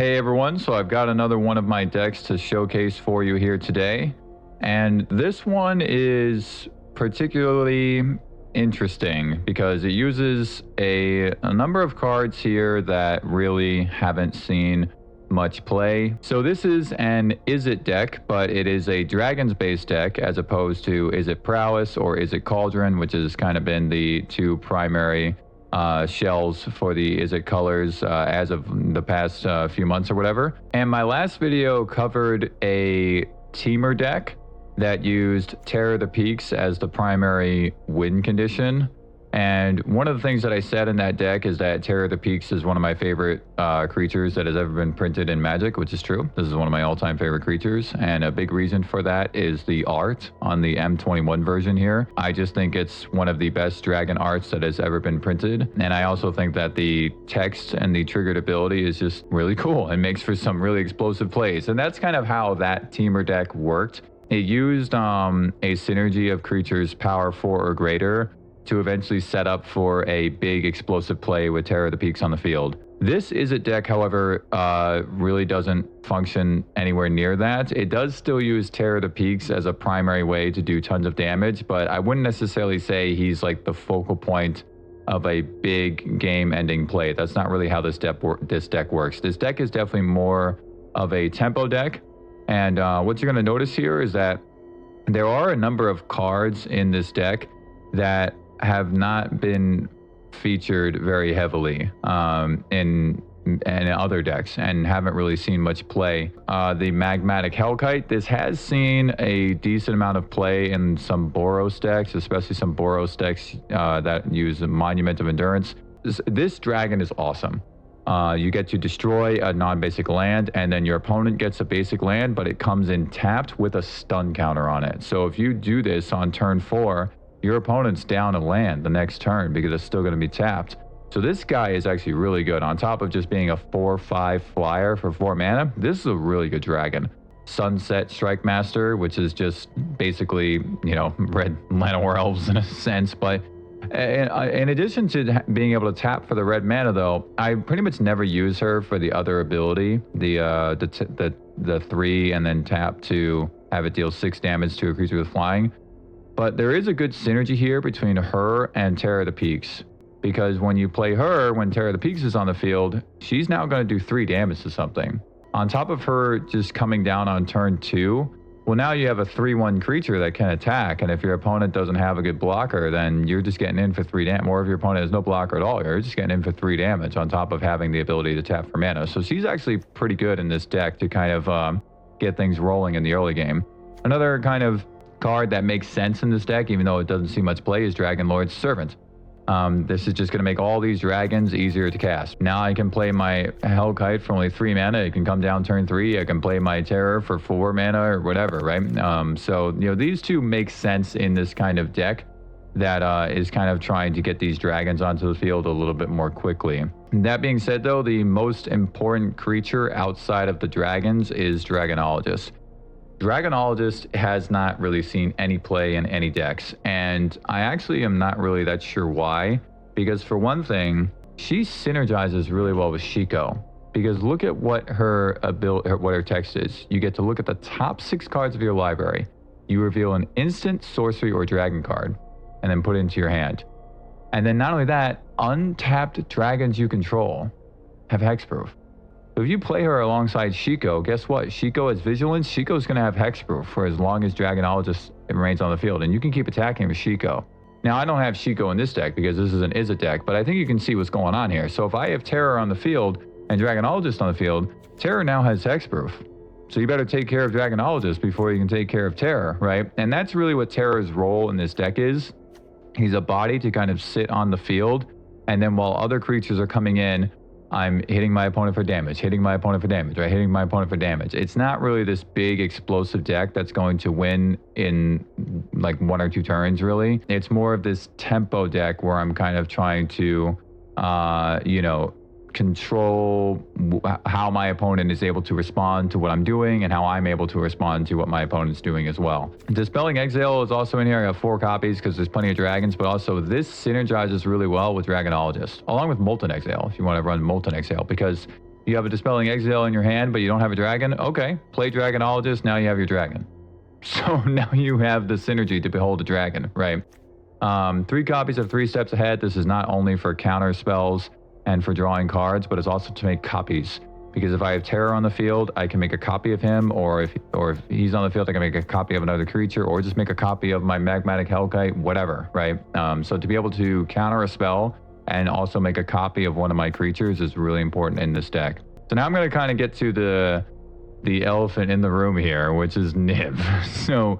Hey everyone, so I've got another one of my decks to showcase for you here today. And this one is particularly interesting because it uses a number of cards here that really haven't seen much play. So this is an Izzet deck, but it is a dragons based deck as opposed to Izzet Prowess or Izzet Cauldron, which has kind of been the two primary shells for the Izzet colors as of the past few months or whatever. And my last video covered a teamer deck that used Terror of the Peaks as the primary win condition. And one of the things that I said in that deck is that Terror of the Peaks is one of my favorite creatures that has ever been printed in Magic, which is true. This is one of my all-time favorite creatures, and a big reason for that is the art on the M21 version here. I just think it's one of the best dragon arts that has ever been printed, and I also think that the text and the triggered ability is just really cool and makes for some really explosive plays. And that's kind of how that teamer deck worked. It used a synergy of creatures power 4 or greater to eventually set up for a big explosive play with Terror of the Peaks on the field. This Izzet deck, however, really doesn't function anywhere near that. It does still use Terror of the Peaks as a primary way to do tons of damage, but I wouldn't necessarily say he's like the focal point of a big game-ending play. That's not really how this deck works. This deck is definitely more of a tempo deck, and what you're going to notice here is that there are a number of cards in this deck that have not been featured very heavily in other decks and haven't really seen much play. The Magmatic Hellkite, this has seen a decent amount of play in some Boros decks, especially some Boros decks that use a Monument of Endurance. This dragon is awesome. You get to destroy a non-basic land, and then your opponent gets a basic land, but it comes in tapped with a stun counter on it. So if you do this on turn 4, your opponent's down a land the next turn because it's still going to be tapped. So this guy is actually really good. On top of just being a 4/5 flyer for 4 mana, this is a really good dragon. Sunset Strike Master, which is just basically, you know, red Llanowar Elves in a sense. But in addition to being able to tap for the red mana, though, I pretty much never use her for the other ability, the 3 and then tap to have it deal 6 damage to a creature with flying. But there is a good synergy here between her and Terror of the Peaks, because when you play her, when Terror of the Peaks is on the field, she's now going to do 3 damage to something. On top of her just coming down on turn 2, well, now you have a 3/1 creature that can attack, and if your opponent doesn't have a good blocker, then you're just getting in for 3 damage. Or if your opponent has no blocker at all, you're just getting in for 3 damage on top of having the ability to tap for mana. So she's actually pretty good in this deck to kind of get things rolling in the early game. Another kind of card that makes sense in this deck, even though it doesn't see much play, is Dragonlord's Servant. This is just going to make all these dragons easier to cast. Now I can play my Hellkite for only 3 mana. It can come down turn 3. I can play my Terror for 4 mana or whatever, right? So, you know, these two make sense in this kind of deck that is kind of trying to get these dragons onto the field a little bit more quickly. That being said, though, the most important creature outside of the dragons is Dragonologist. Dragonologist has not really seen any play in any decks, and I actually am not really that sure why, because for one thing, she synergizes really well with Shiko, because look at what her text is. You get to look at the top 6 cards of your library. You reveal an instant, sorcery, or dragon card, and then put it into your hand. And then not only that, untapped dragons you control have hexproof. So if you play her alongside Shiko, guess what? Shiko has Vigilance. Shiko's going to have hexproof for as long as Dragonologist remains on the field, and you can keep attacking with Shiko. Now, I don't have Shiko in this deck because this is an Izzet deck, but I think you can see what's going on here. So if I have Terror on the field and Dragonologist on the field, Terror now has hexproof. So you better take care of Dragonologist before you can take care of Terror, right? And that's really what Terror's role in this deck is. He's a body to kind of sit on the field, and then while other creatures are coming in, I'm hitting my opponent for damage, hitting my opponent for damage, right? Hitting my opponent for damage. It's not really this big explosive deck that's going to win in like 1 or 2 turns, really. It's more of this tempo deck where I'm kind of trying to, you know, control how my opponent is able to respond to what I'm doing and how I'm able to respond to what my opponent's doing as well. Dispelling Exile is also in here. I got 4 copies because there's plenty of dragons, but also this synergizes really well with Dragonologist, along with Molten Exile, if you want to run Molten Exile, because You have a Dispelling Exile in your hand, but you don't have a dragon? Okay, play Dragonologist, now you have your dragon. So now you have the synergy to behold a dragon, right? 3 copies of 3 Steps Ahead. This is not only for counter spells and for drawing cards, but it's also to make copies. Because if I have Terror on the field, I can make a copy of him, or if he's on the field, I can make a copy of another creature, or just make a copy of my Magmatic Hellkite, whatever, right? So to be able to counter a spell and also make a copy of one of my creatures is really important in this deck. So now I'm going to kind of get to the elephant in the room here, which is Niv. So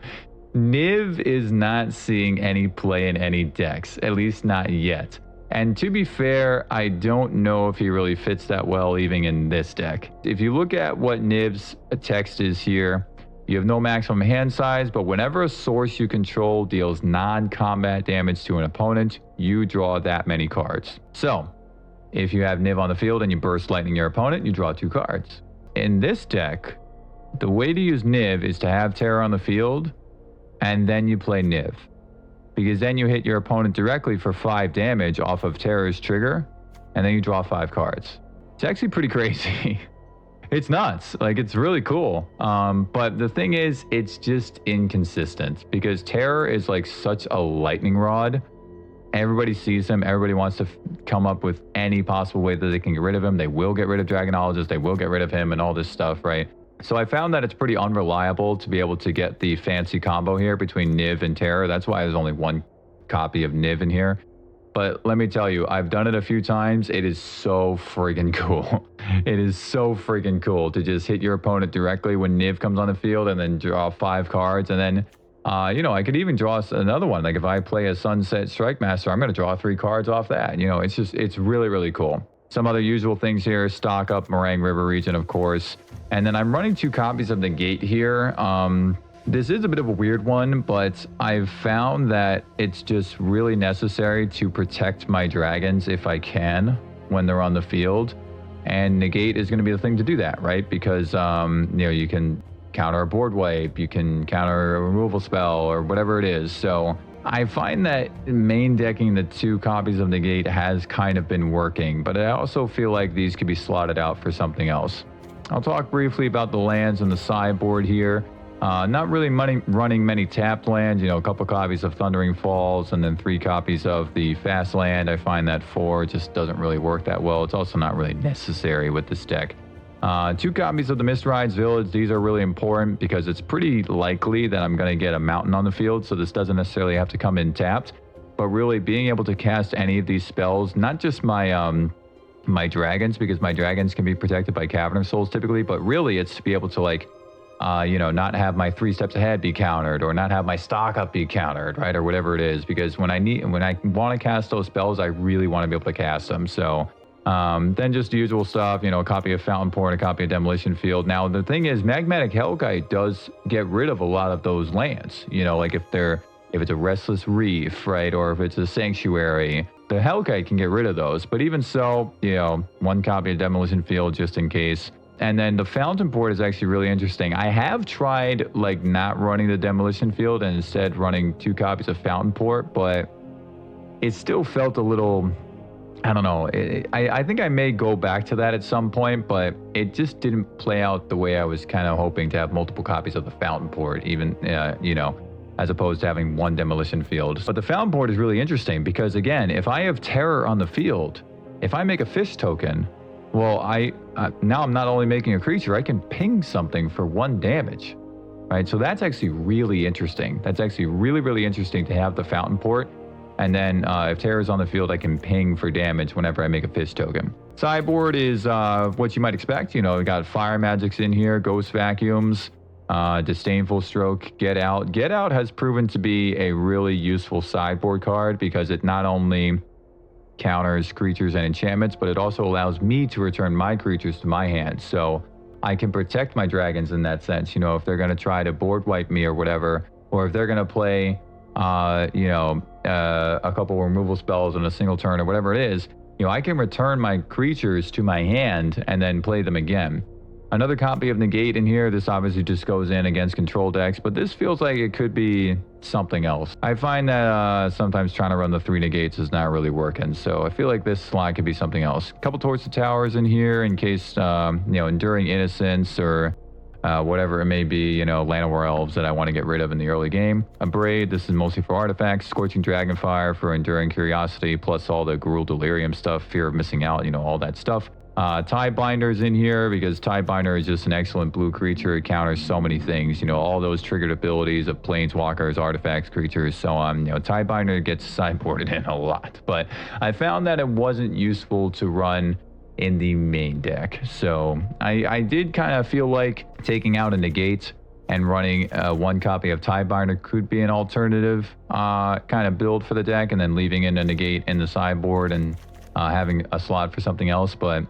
Niv is not seeing any play in any decks, at least not yet. And to be fair, I don't know if he really fits that well even in this deck. If you look at what Niv's text is here, you have no maximum hand size, but whenever a source you control deals non-combat damage to an opponent, you draw that many cards. So, if you have Niv on the field and you burst lightning your opponent, you draw 2 cards. In this deck, the way to use Niv is to have Terror on the field, and then you play Niv. Because then you hit your opponent directly for 5 damage off of Terror's trigger, and then you draw 5 cards. It's actually pretty crazy. It's nuts. Like, it's really cool. But the thing is, it's just inconsistent because Terror is like such a lightning rod. Everybody sees him. Everybody wants to come up with any possible way that they can get rid of him. They will get rid of Dragonologist. They will get rid of him and all this stuff, right? So I found that it's pretty unreliable to be able to get the fancy combo here between Niv and Terror. That's why there's only 1 copy of Niv in here. But let me tell you, I've done it a few times. It is so friggin' cool. It is so friggin' cool to just hit your opponent directly when Niv comes on the field and then draw 5 cards. And then, you know, I could even draw another one. Like if I play a Sunset Strike Master, I'm going to draw 3 cards off that. You know, it's really, really cool. Some other usual things here, stock up Meringue River region, of course. And then I'm running 2 copies of Negate here. This is a bit of a weird one, but I've found that it's just really necessary to protect my dragons if I can when they're on the field. And Negate is going to be the thing to do that, right? Because, you know, you can counter a board wipe, you can counter a removal spell or whatever it is. So I find that main decking the 2 copies of Negate has kind of been working, but I also feel like these could be slotted out for something else. I'll talk briefly about the lands and the sideboard here. Not really running many tapped lands, you know, a couple copies of Thundering Falls and then 3 copies of the fast land. I find that 4 just doesn't really work that well. It's also not really necessary with this deck. 2 copies of the Mistride's Village. These are really important because it's pretty likely that I'm going to get a mountain on the field, so this doesn't necessarily have to come in tapped. But really being able to cast any of these spells, not just my my dragons, because my dragons can be protected by Cavern of Souls typically, but really it's to be able to like you know, not have my 3 steps ahead be countered or not have my stock up be countered, right? Or whatever it is, because when I want to cast those spells, I really want to be able to cast them. So then just the usual stuff, you know, a copy of Fountain Port, a copy of Demolition Field. Now, the thing is, Magmatic Hellkite does get rid of a lot of those lands, you know, like if it's a Restless Reef, right? Or if it's a Sanctuary, the Hellkite can get rid of those. But even so, you know, 1 copy of Demolition Field just in case. And then the Fountain Port is actually really interesting. I have tried like not running the Demolition Field and instead running 2 copies of Fountain Port, but it still felt a little, I don't know. I think I may go back to that at some point, but it just didn't play out the way I was kind of hoping to have multiple copies of the Fountain Port, even, you know, as opposed to having 1 Demolition Field. But the Fountain Port is really interesting because, again, if I have Terror on the field, if I make a fish token, well, now I'm not only making a creature, I can ping something for 1 damage, right? So that's actually really interesting. That's actually really, really interesting to have the Fountain Port. And then if Terror's on the field, I can ping for damage whenever I make a fish token. Sideboard is what you might expect. You know, we got Fire Magics in here, Ghost Vacuums, Disdainful Stroke, Get Out. Get Out has proven to be a really useful sideboard card because it not only counters creatures and enchantments, but it also allows me to return my creatures to my hand. So I can protect my dragons in that sense. You know, if they're going to try to board wipe me or whatever, or if they're going to play, you know, a couple removal spells in a single turn or whatever it is, you know, I can return my creatures to my hand and then play them again. Another copy of Negate in here. This obviously just goes in against control decks, but this feels like it could be something else. I find that sometimes trying to run the 3 negates is not really working, so I feel like this slot could be something else. A couple Torch of Towers in here in case, Enduring Innocence or whatever it may be, Llanowar Elves that I want to get rid of in the early game. A Braid, this is mostly for artifacts. Scorching Dragonfire for Enduring Curiosity, plus all the Gruul Delirium stuff, Fear of Missing Out, all that stuff. Tidebinder's in here because Tidebinder is just an excellent blue creature. It counters so many things, all those triggered abilities of planeswalkers, artifacts, creatures, so on. Tidebinder gets sideboarded in a lot, but I found that it wasn't useful to run in the main deck. So I did kind of feel like taking out a negate and running 1 copy of Tidebinder could be an alternative kind of build for the deck, and then leaving in a negate in the sideboard and having a slot for something else. But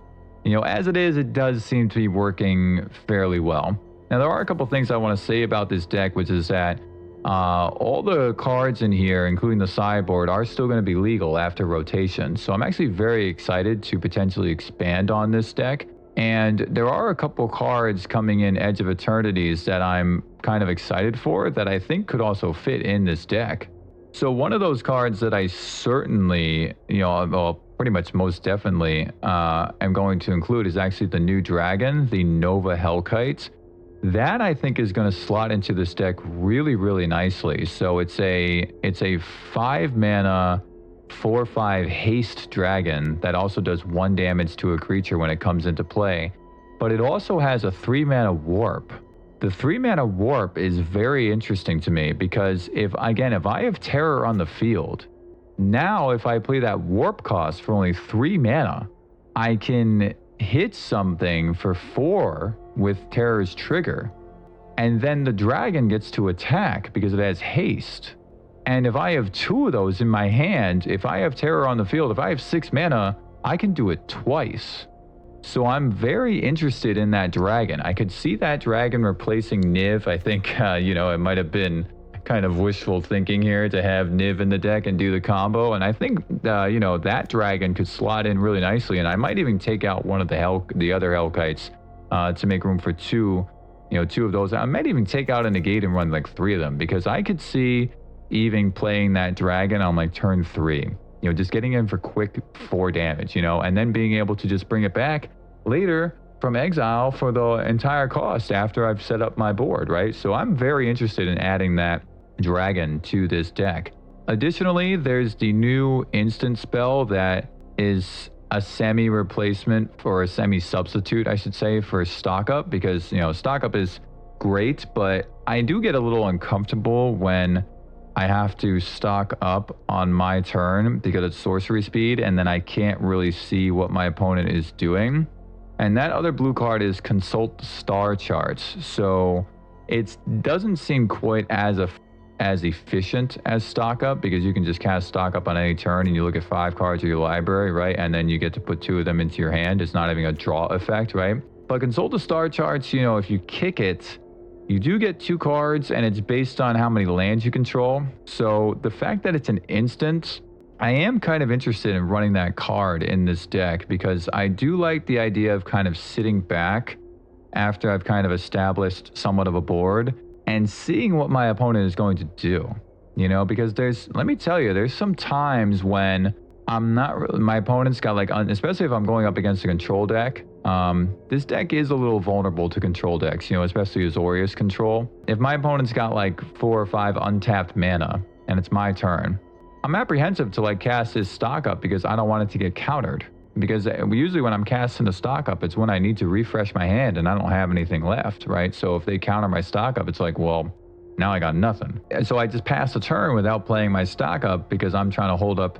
as it is, it does seem to be working fairly well. Now, there are a couple things I want to say about this deck, which is that all the cards in here, including the sideboard, are still going to be legal after rotation. So I'm actually very excited to potentially expand on this deck. And there are a couple cards coming in Edge of Eternities that I'm kind of excited for that I think could also fit in this deck. So one of those cards that I certainly, pretty much most definitely am going to include is actually the new dragon, the Nova Hellkite. That I think is going to slot into this deck really, really nicely. So it's a 5-mana 4/5 haste dragon that also does 1 damage to a creature when it comes into play. But it also has a 3-mana warp. The 3-mana warp is very interesting to me because if I have terror on the field, now if I play that warp cost for only 3 mana, I can hit something for 4 with terror's trigger. And then the dragon gets to attack because it has haste. And if I have 2 of those in my hand, if I have terror on the field, if I have 6 mana, I can do it twice. So I'm very interested in that dragon. I could see that dragon replacing Niv. I think, it might have been kind of wishful thinking here to have Niv in the deck and do the combo. And I think, that dragon could slot in really nicely. And I might even take out one of the other Hellkites to make room for 2 of those. I might even take out a negate and run like 3 of them because I could see even playing that dragon on like turn 3. Just getting in for quick 4 damage, and then being able to just bring it back later from exile for the entire cost after I've set up my board, right? So I'm very interested in adding that dragon to this deck. Additionally, there's the new instant spell that is a semi-replacement or a semi-substitute, I should say, for stock up, because, stock up is great, but I do get a little uncomfortable when I have to stock up on my turn because it's sorcery speed, and then I can't really see what my opponent is doing. And that other blue card is Consult the Star Charts. So it doesn't seem quite as efficient as stock up, because you can just cast stock up on any turn and you look at 5 cards of your library, right? And then you get to put 2 of them into your hand. It's not having a draw effect, right? But Consult the Star Charts, if you kick it, you do get 2 cards, and it's based on how many lands you control. So the fact that it's an instant, I am kind of interested in running that card in this deck, because I do like the idea of kind of sitting back after I've kind of established somewhat of a board and seeing what my opponent is going to do, because let me tell you, there's some times when I'm not really, my opponent's got especially if I'm going up against a control deck. This deck is a little vulnerable to control decks, especially Azorius control. If my opponent's got 4 or 5 untapped mana and it's my turn, I'm apprehensive to cast his stock up because I don't want it to get countered. Because usually when I'm casting a stock up, it's when I need to refresh my hand and I don't have anything left, right? So if they counter my stock up, it's well, now I got nothing. And so I just pass a turn without playing my stock up because I'm trying to hold up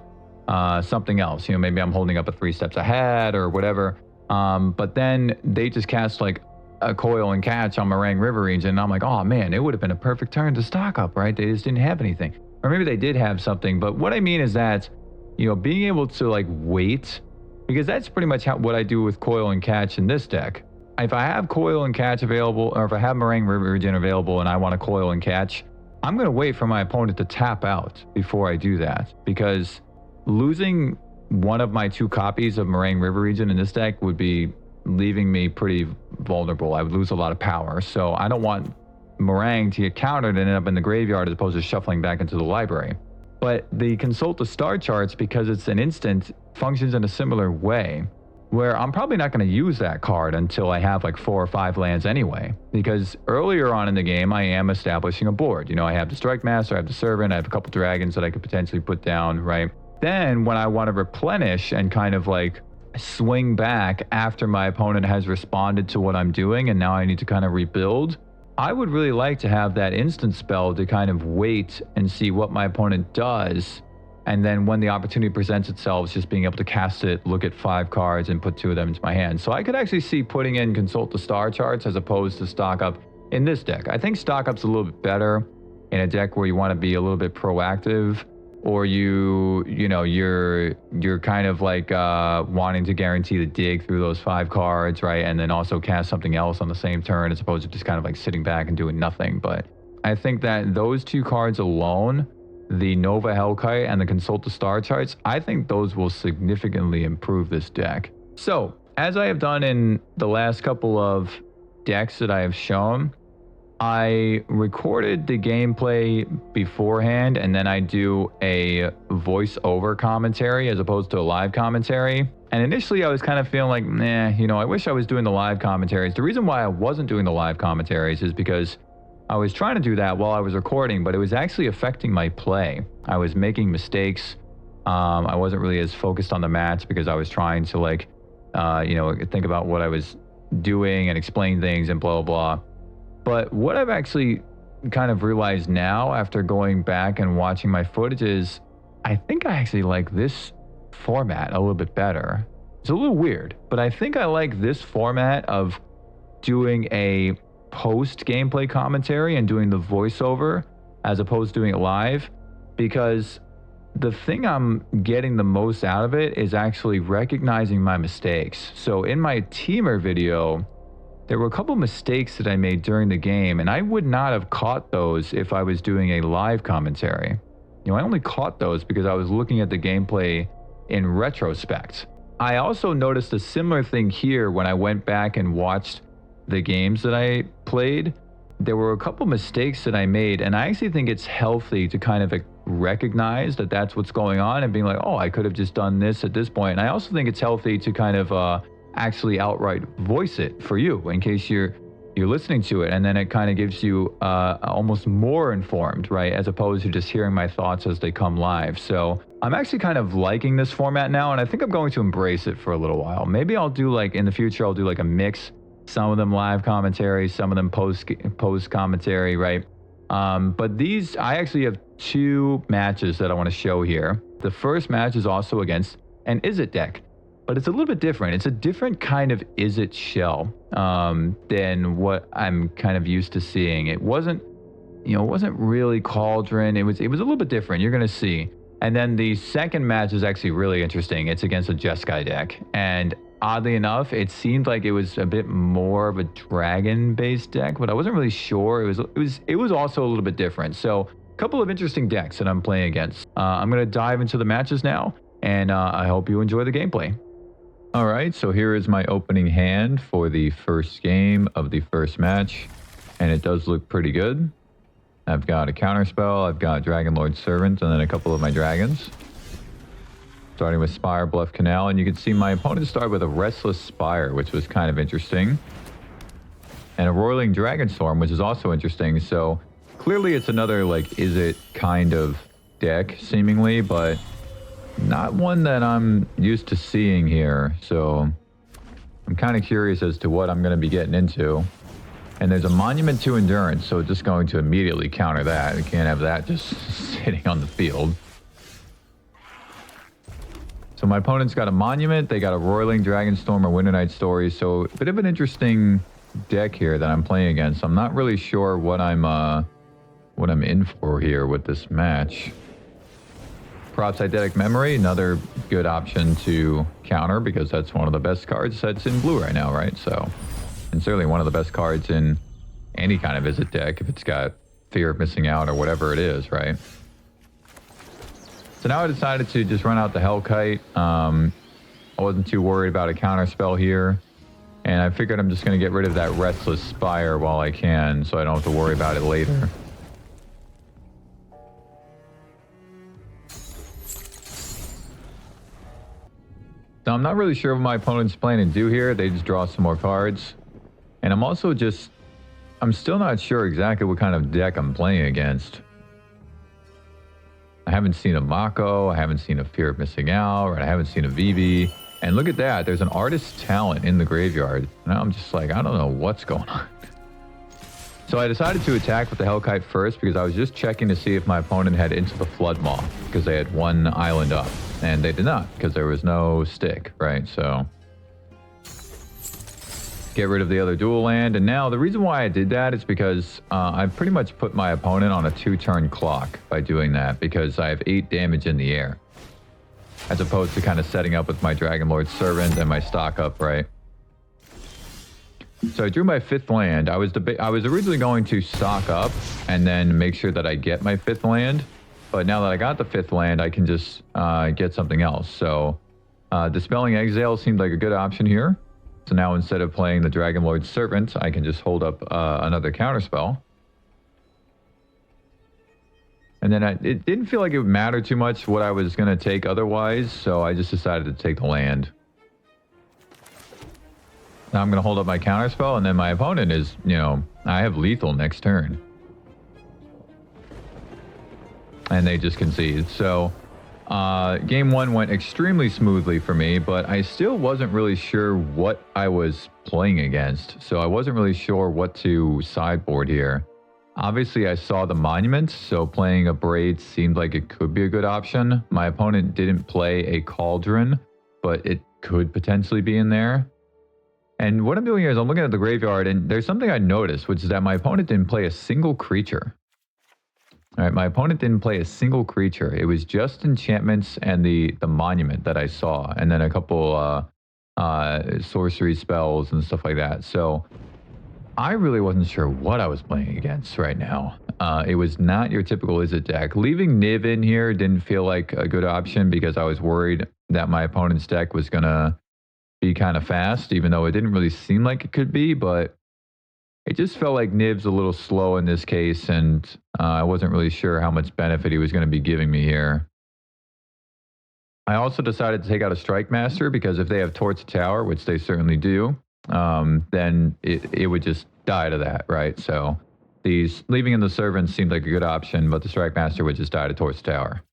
something else. Maybe I'm holding up a 3 steps ahead or whatever. But then they just cast a Coil and Catch on Meringue River Region, and I'm oh man, it would have been a perfect turn to stock up, right? They just didn't have anything. Or maybe they did have something, but what I mean is that, being able to wait, because that's pretty much what I do with Coil and Catch in this deck. If I have Coil and Catch available, or if I have Meringue River Region available and I want to Coil and Catch, I'm going to wait for my opponent to tap out before I do that, because losing one of my 2 copies of Meringue River Region in this deck would be leaving me pretty vulnerable. I would lose a lot of power. So I don't want meringue to get countered and end up in the graveyard as opposed to shuffling back into the library. But the Consult the Star Charts, because it's an instant, functions in a similar way, where I'm probably not going to use that card until I have like 4 or 5 lands anyway. Because earlier on in the game, I am establishing a board. You know, I have the Strike Master, I have the Servant, I have a couple dragons that I could potentially put down, right? Then when I want to replenish and kind of like swing back after my opponent has responded to what I'm doing and now I need to kind of rebuild, I would really like to have that instant spell to kind of wait and see what my opponent does. And then when the opportunity presents itself, just being able to cast it, look at 5 cards and put 2 of them into my hand. So I could actually see putting in Consult the Star Charts as opposed to Stock Up in this deck. I think Stock Up's a little bit better in a deck where you want to be a little bit proactive, or you're kind of like wanting to guarantee the dig through those 5 cards, right? And then also cast something else on the same turn as opposed to just kind of like sitting back and doing nothing. But I think that those 2 cards alone, the Nova Hellkite and the Consult the Star Charts, I think those will significantly improve this deck. So, as I have done in the last couple of decks that I have shown, I recorded the gameplay beforehand, and then I do a voice-over commentary as opposed to a live commentary. And initially, I was kind of feeling like, I wish I was doing the live commentaries. The reason why I wasn't doing the live commentaries is because I was trying to do that while I was recording, but it was actually affecting my play. I was making mistakes. I wasn't really as focused on the match because I was trying to think about what I was doing and explain things and blah, blah, blah. But what I've actually kind of realized now after going back and watching my footage is I think I actually like this format a little bit better. It's a little weird, but I think I like this format of doing a post gameplay commentary and doing the voiceover as opposed to doing it live, because the thing I'm getting the most out of it is actually recognizing my mistakes. So in my teamer video, there were a couple mistakes that I made during the game, and I would not have caught those if I was doing a live commentary. I only caught those because I was looking at the gameplay in retrospect. I also noticed a similar thing here when I went back and watched the games that I played. There were a couple mistakes that I made, and I actually think it's healthy to kind of recognize that that's what's going on and being like, oh, I could have just done this at this point. And I also think it's healthy to kind of actually outright voice it for you in case you're listening to it, and then it kind of gives you almost more informed, right, as opposed to just hearing my thoughts as they come live. So I'm actually kind of liking this format now, and I think I'm going to embrace it for a little while. Maybe I'll do in the future, I'll do a mix, some of them live commentary, some of them post commentary, right? But these, I actually have 2 matches that I want to show here. The first match is also against an Izzet deck, but it's a little bit different. It's a different kind of Izzet shell than what I'm kind of used to seeing. It wasn't really Cauldron. It was a little bit different. You're going to see. And then the second match is actually really interesting. It's against a Jeskai deck. And oddly enough, it seemed like it was a bit more of a dragon-based deck, but I wasn't really sure. It was also a little bit different. So a couple of interesting decks that I'm playing against. I'm going to dive into the matches now, and I hope you enjoy the gameplay. All right, so here is my opening hand for the first game of the first match, and it does look pretty good. I've got a counterspell, I've got Dragonlord Servant, and then a couple of my dragons. Starting with Spire, Bluff, Canal, and you can see my opponent started with a Restless Spire, which was kind of interesting. And a Roiling Dragonstorm, which is also interesting. So clearly it's another Izzet kind of deck, seemingly, but not one that I'm used to seeing here. So I'm kind of curious as to what I'm going to be getting into. And there's a Monument to Endurance, so just going to immediately counter that. We can't have that just sitting on the field. So my opponent's got a Monument, they got a Roiling Dragonstorm or Winter Story, so a bit of an interesting deck here that I'm playing against. I'm not really sure what I'm in for here with this match. Props Eidetic Memory, another good option to counter because that's one of the best cards that's in blue right now, right? So, and certainly one of the best cards in any kind of Izzet deck if it's got Fear of Missing Out or whatever it is, right? So now I decided to just run out the Hellkite. I wasn't too worried about a counter spell here. And I figured I'm just going to get rid of that Restless Spire while I can, so I don't have to worry about it later. Now, I'm not really sure what my opponent's planning to do here. They just draw some more cards. And I'm also just... I'm still not sure exactly what kind of deck I'm playing against. I haven't seen a Mako, I haven't seen a Fear of Missing Out, or I haven't seen a Vivi. And look at that, there's an Artist's Talent in the graveyard. Now I'm just like, I don't know what's going on. So I decided to attack with the Hellkite first because I was just checking to see if my opponent had Into the Floodmaw, because they had one island up. And they did not, because there was no stick, right? So get rid of the other dual land. And now the reason why I did that is because I pretty much put my opponent on a 2-turn clock by doing that, because I have 8 damage in the air, as opposed to kind of setting up with my Dragonlord Servant and my stock up, right? So I drew my 5th land. I was originally going to stock up and then make sure that I get my 5th land. But now that I got the 5th land, I can just get something else. So Dispelling Exile seemed like a good option here. So now instead of playing the Dragonlord Servant, I can just hold up another counterspell. And then it didn't feel like it would matter too much what I was going to take otherwise, so I just decided to take the land. Now I'm going to hold up my counterspell, and then my opponent is, you know, I have lethal next turn. And they just concede. So game 1 went extremely smoothly for me, but I still wasn't really sure what I was playing against. So I wasn't really sure what to sideboard here. Obviously, I saw the Monument, so playing a Braid seemed like it could be a good option. My opponent didn't play a Cauldron, but it could potentially be in there. And what I'm doing here is I'm looking at the graveyard, and there's something I noticed, which is that my opponent didn't play a single creature. All right, my opponent didn't play a single creature. It was just enchantments and the Monument that I saw, and then a couple sorcery spells and stuff like that. So I really wasn't sure what I was playing against right now. It was not your typical Izzet deck. Leaving Niv in here didn't feel like a good option because I was worried that my opponent's deck was going to be kind of fast, even though it didn't really seem like it could be, but it just felt like Niv's a little slow in this case, and I wasn't really sure how much benefit he was going to be giving me here. I also decided to take out a Strike Master because if they have Torch Tower, which they certainly do, then it would just die to that, right? So these leaving in the Servants seemed like a good option, but the Strike Master would just die to Torch Tower.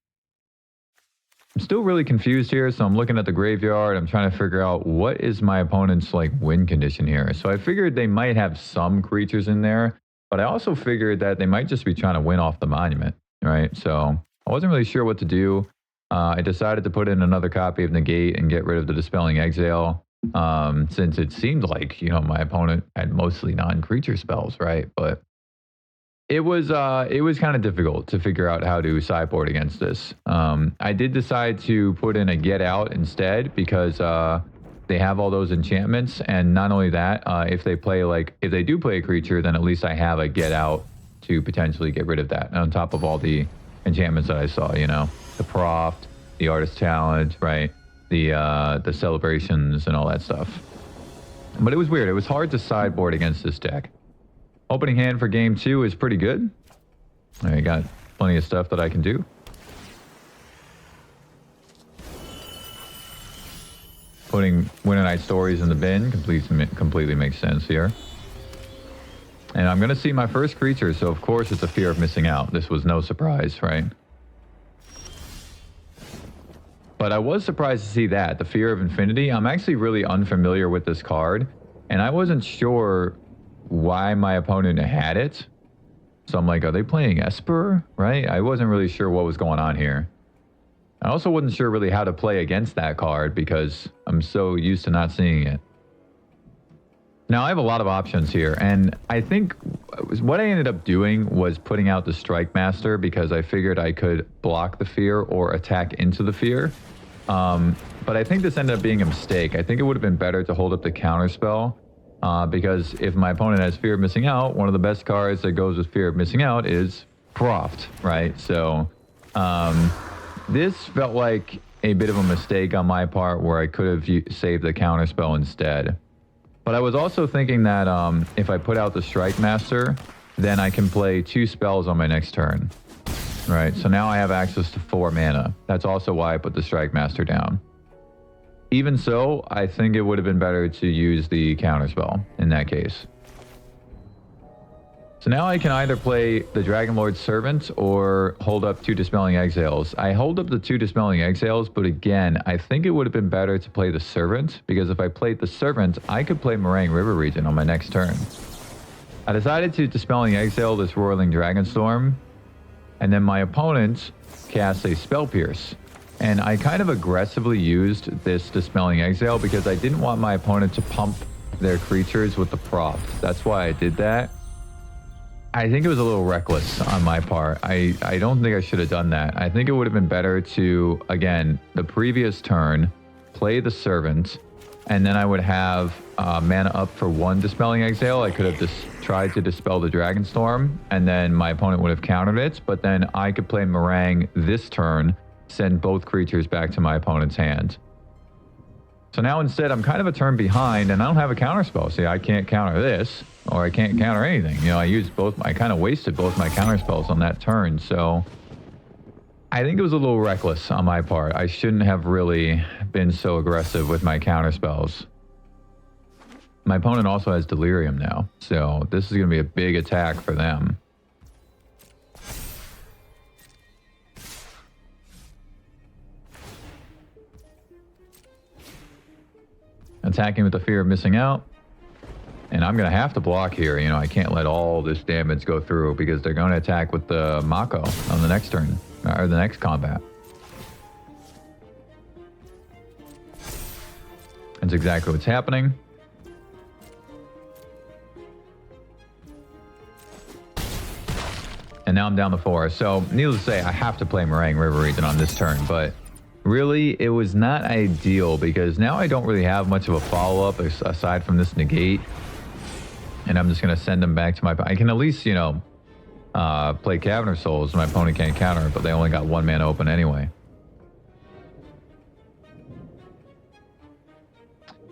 I'm still really confused here, so I'm looking at the graveyard. I'm trying to figure out what is my opponent's like win condition here. So I figured they might have some creatures in there, but I also figured that they might just be trying to win off the Monument, right? So I wasn't really sure what to do. I decided to put in another copy of Negate and get rid of the Dispelling Exile, since it seemed like, you know, my opponent had mostly non-creature spells, right? But it was kind of difficult to figure out how to sideboard against this. I did decide to put in a Get Out instead because they have all those enchantments, and not only that, if they do play a creature, then at least I have a Get Out to potentially get rid of that on top of all the enchantments that I saw. You know, the Proft, the Artist's Talent, right? The Celebrations and all that stuff. But it was weird. It was hard to sideboard against this deck. Opening hand for game 2 is pretty good. I got plenty of stuff that I can do. Putting Winter Night Stories in the bin completely makes sense here. And I'm going to see my first creature, so of course it's a Fear of Missing Out. This was no surprise, right? But I was surprised to see that, the Fear of Infinity. I'm actually really unfamiliar with this card, and I wasn't sure why my opponent had it. So I'm like, are they playing Esper, right? I wasn't really sure what was going on here. I also wasn't sure really how to play against that card because I'm so used to not seeing it. Now I have a lot of options here, and I think what I ended up doing was putting out the Strike Master because I figured I could block the Fear or attack into the Fear. But I think this ended up being a mistake. I think it would have been better to hold up the Counterspell. Because if my opponent has Fear of Missing Out, one of the best cards that goes with Fear of Missing Out is Proft, right? So this felt like a bit of a mistake on my part where I could have saved the Counterspell instead. But I was also thinking that if I put out the Strike Master, then I can play 2 spells on my next turn. Right, so now I have access to 4 mana. That's also why I put the Strike Master down. Even so, I think it would have been better to use the counterspell in that case. So now I can either play the Dragonlord's Servant or hold up 2 Dispelling Exiles. I hold up the 2 Dispelling Exiles, but again, I think it would have been better to play the Servant, because if I played the Servant, I could play Meringue River Region on my next turn. I decided to Dispelling Exile this Roiling Dragonstorm, and then my opponent casts a Spell Pierce. And I kind of aggressively used this Dispelling Exile because I didn't want my opponent to pump their creatures with the prop. That's why I did that. I think it was a little reckless on my part. I don't think I should have done that. I think it would have been better to, again, the previous turn, play the Servant, and then I would have mana up for 1 Dispelling Exile. I could have just tried to dispel the Dragonstorm, and then my opponent would have countered it, but then I could play Meringue this turn, send both creatures back to my opponent's hand. So now instead, I'm kind of a turn behind, and I don't have a counterspell. See, I can't counter this, or I can't counter anything. You know, I kind of wasted both my counterspells on that turn, so I think it was a little reckless on my part. I shouldn't have really been so aggressive with my counterspells. My opponent also has Delirium now, so this is going to be a big attack for them. Attacking with the fear of missing out. And I'm going to have to block here. You know, I can't let all this damage go through because they're going to attack with the Mako on the next turn, or the next combat. That's exactly what's happening. And now I'm down to 4. So, needless to say, I have to play Meringue River Region on this turn, but really, it was not ideal because now I don't really have much of a follow-up aside from this negate. And I'm just going to send them back to my... I can at least, you know, play Cavern of Souls. My opponent can't counter it, but they only got 1 mana open anyway.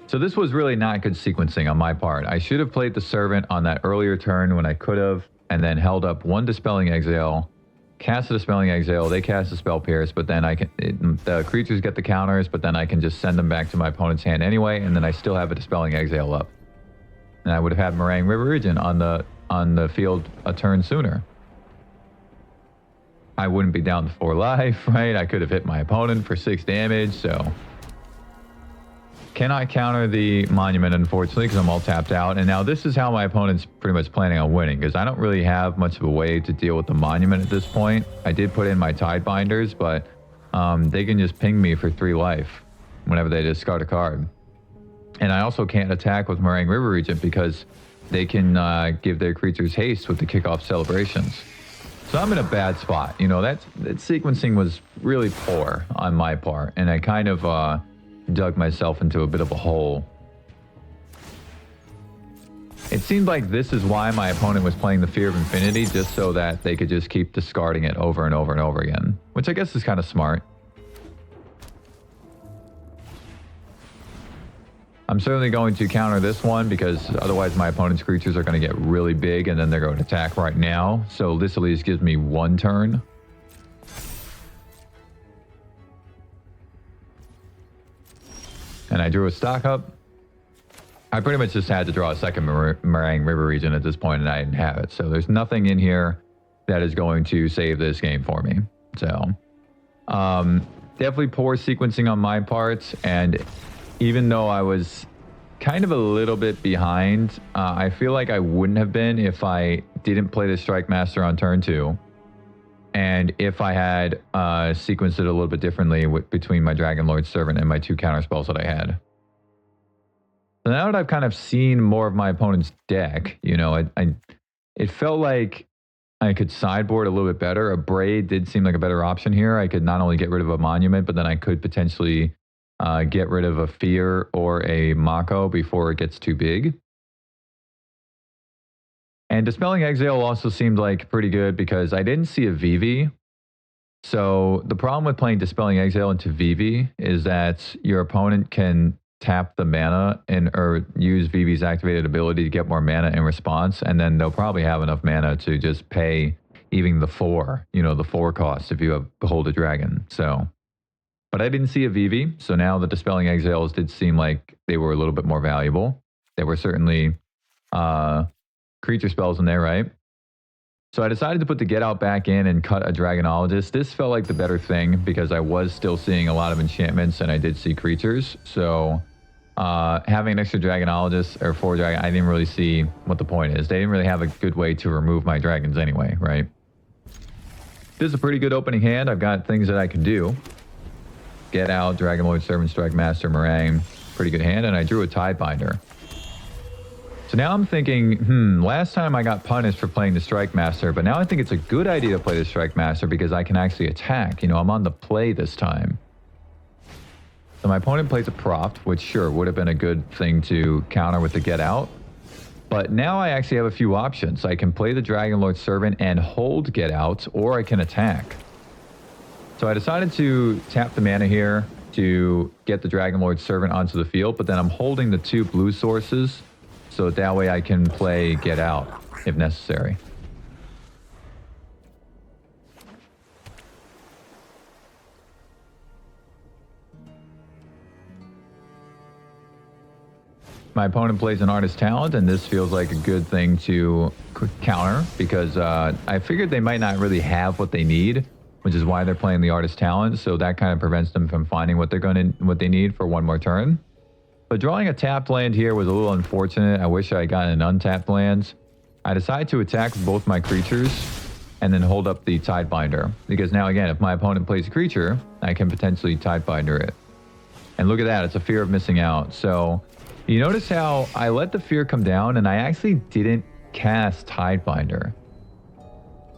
So this was really not good sequencing on my part. I should have played the Servant on that earlier turn when I could have, and then held up 1 Dispelling Exile, cast a Dispelling Exile, they cast a Spell Pierce, but then the creatures get the counters, but then I can just send them back to my opponent's hand anyway, and then I still have a Dispelling Exile up. And I would have had Meringue River Region on the field a turn sooner. I wouldn't be down to 4 life, right? I could have hit my opponent for 6 damage, so... Cannot counter the Monument, unfortunately, because I'm all tapped out. And now this is how my opponent's pretty much planning on winning, because I don't really have much of a way to deal with the Monument at this point. I did put in my Tidebinders, but they can just ping me for 3 life whenever they discard a card. And I also can't attack with Meringue River Regent because they can give their creatures haste with the kickoff celebrations. So I'm in a bad spot. You know, that sequencing was really poor on my part, and I kind of dug myself into a bit of a hole. It seemed like this is why my opponent was playing the Fear of Infinity, just so that they could just keep discarding it over and over and over again, which I guess is kind of smart. I'm certainly going to counter this one because otherwise my opponent's creatures are going to get really big and then they're going to attack right now. So this at least gives me 1 turn. And I drew a stock up. I pretty much just had to draw a second Meringue River Region at this point, and I didn't have it. So there's nothing in here that is going to save this game for me. So definitely poor sequencing on my part. And even though I was kind of a little bit behind, I feel like I wouldn't have been if I didn't play the Strike Master on turn 2. And if I had sequenced it a little bit differently between my Dragonlord's Servant and my 2 counterspells that I had. So now that I've kind of seen more of my opponent's deck, you know, it felt like I could sideboard a little bit better. A Braid did seem like a better option here. I could not only get rid of a Monument, but then I could potentially get rid of a Fear or a Mako before it gets too big. And Dispelling Exile also seemed like pretty good because I didn't see a VV. So the problem with playing Dispelling Exile into VV is that your opponent can tap the mana or use Vivi's activated ability to get more mana in response, and then they'll probably have enough mana to just pay even the 4, the 4 cost if you have Behold a Dragon. So, but I didn't see a Vivi, so now the Dispelling Exiles did seem like they were a little bit more valuable. They were certainly creature spells in there, right? So I decided to put the Get Out back in and cut a Dragonologist. This felt like the better thing because I was still seeing a lot of enchantments and I did see creatures. So having an extra Dragonologist or 4 dragon, I didn't really see what the point is. They didn't really have a good way to remove my dragons anyway, right? This is a pretty good opening hand. I've got things that I can do. Get Out, Dragonlord, Servant Strike, Master, Meringue. Pretty good hand. And I drew a Tidebinder. So now I'm thinking, last time I got punished for playing the Strike Master, but now I think it's a good idea to play the Strike Master because I can actually attack. I'm on the play this time. So my opponent plays a Proft, which sure would have been a good thing to counter with the Get Out. But now I actually have a few options. I can play the Dragonlord Servant and hold Get Out, or I can attack. So I decided to tap the mana here to get the Dragonlord Servant onto the field, but then I'm holding the 2 blue sources. So that way I can play Get Out if necessary. My opponent plays an Artist Talent, and this feels like a good thing to counter because I figured they might not really have what they need, which is why they're playing the Artist Talent. So that kind of prevents them from finding what they need for one more turn. But drawing a tapped land here was a little unfortunate. I wish I had gotten an untapped land. I decided to attack both my creatures and then hold up the Tidebinder. Because now again, if my opponent plays a creature, I can potentially Tidebinder it. And look at that, it's a fear of missing out. So you notice how I let the fear come down and I actually didn't cast Tidebinder.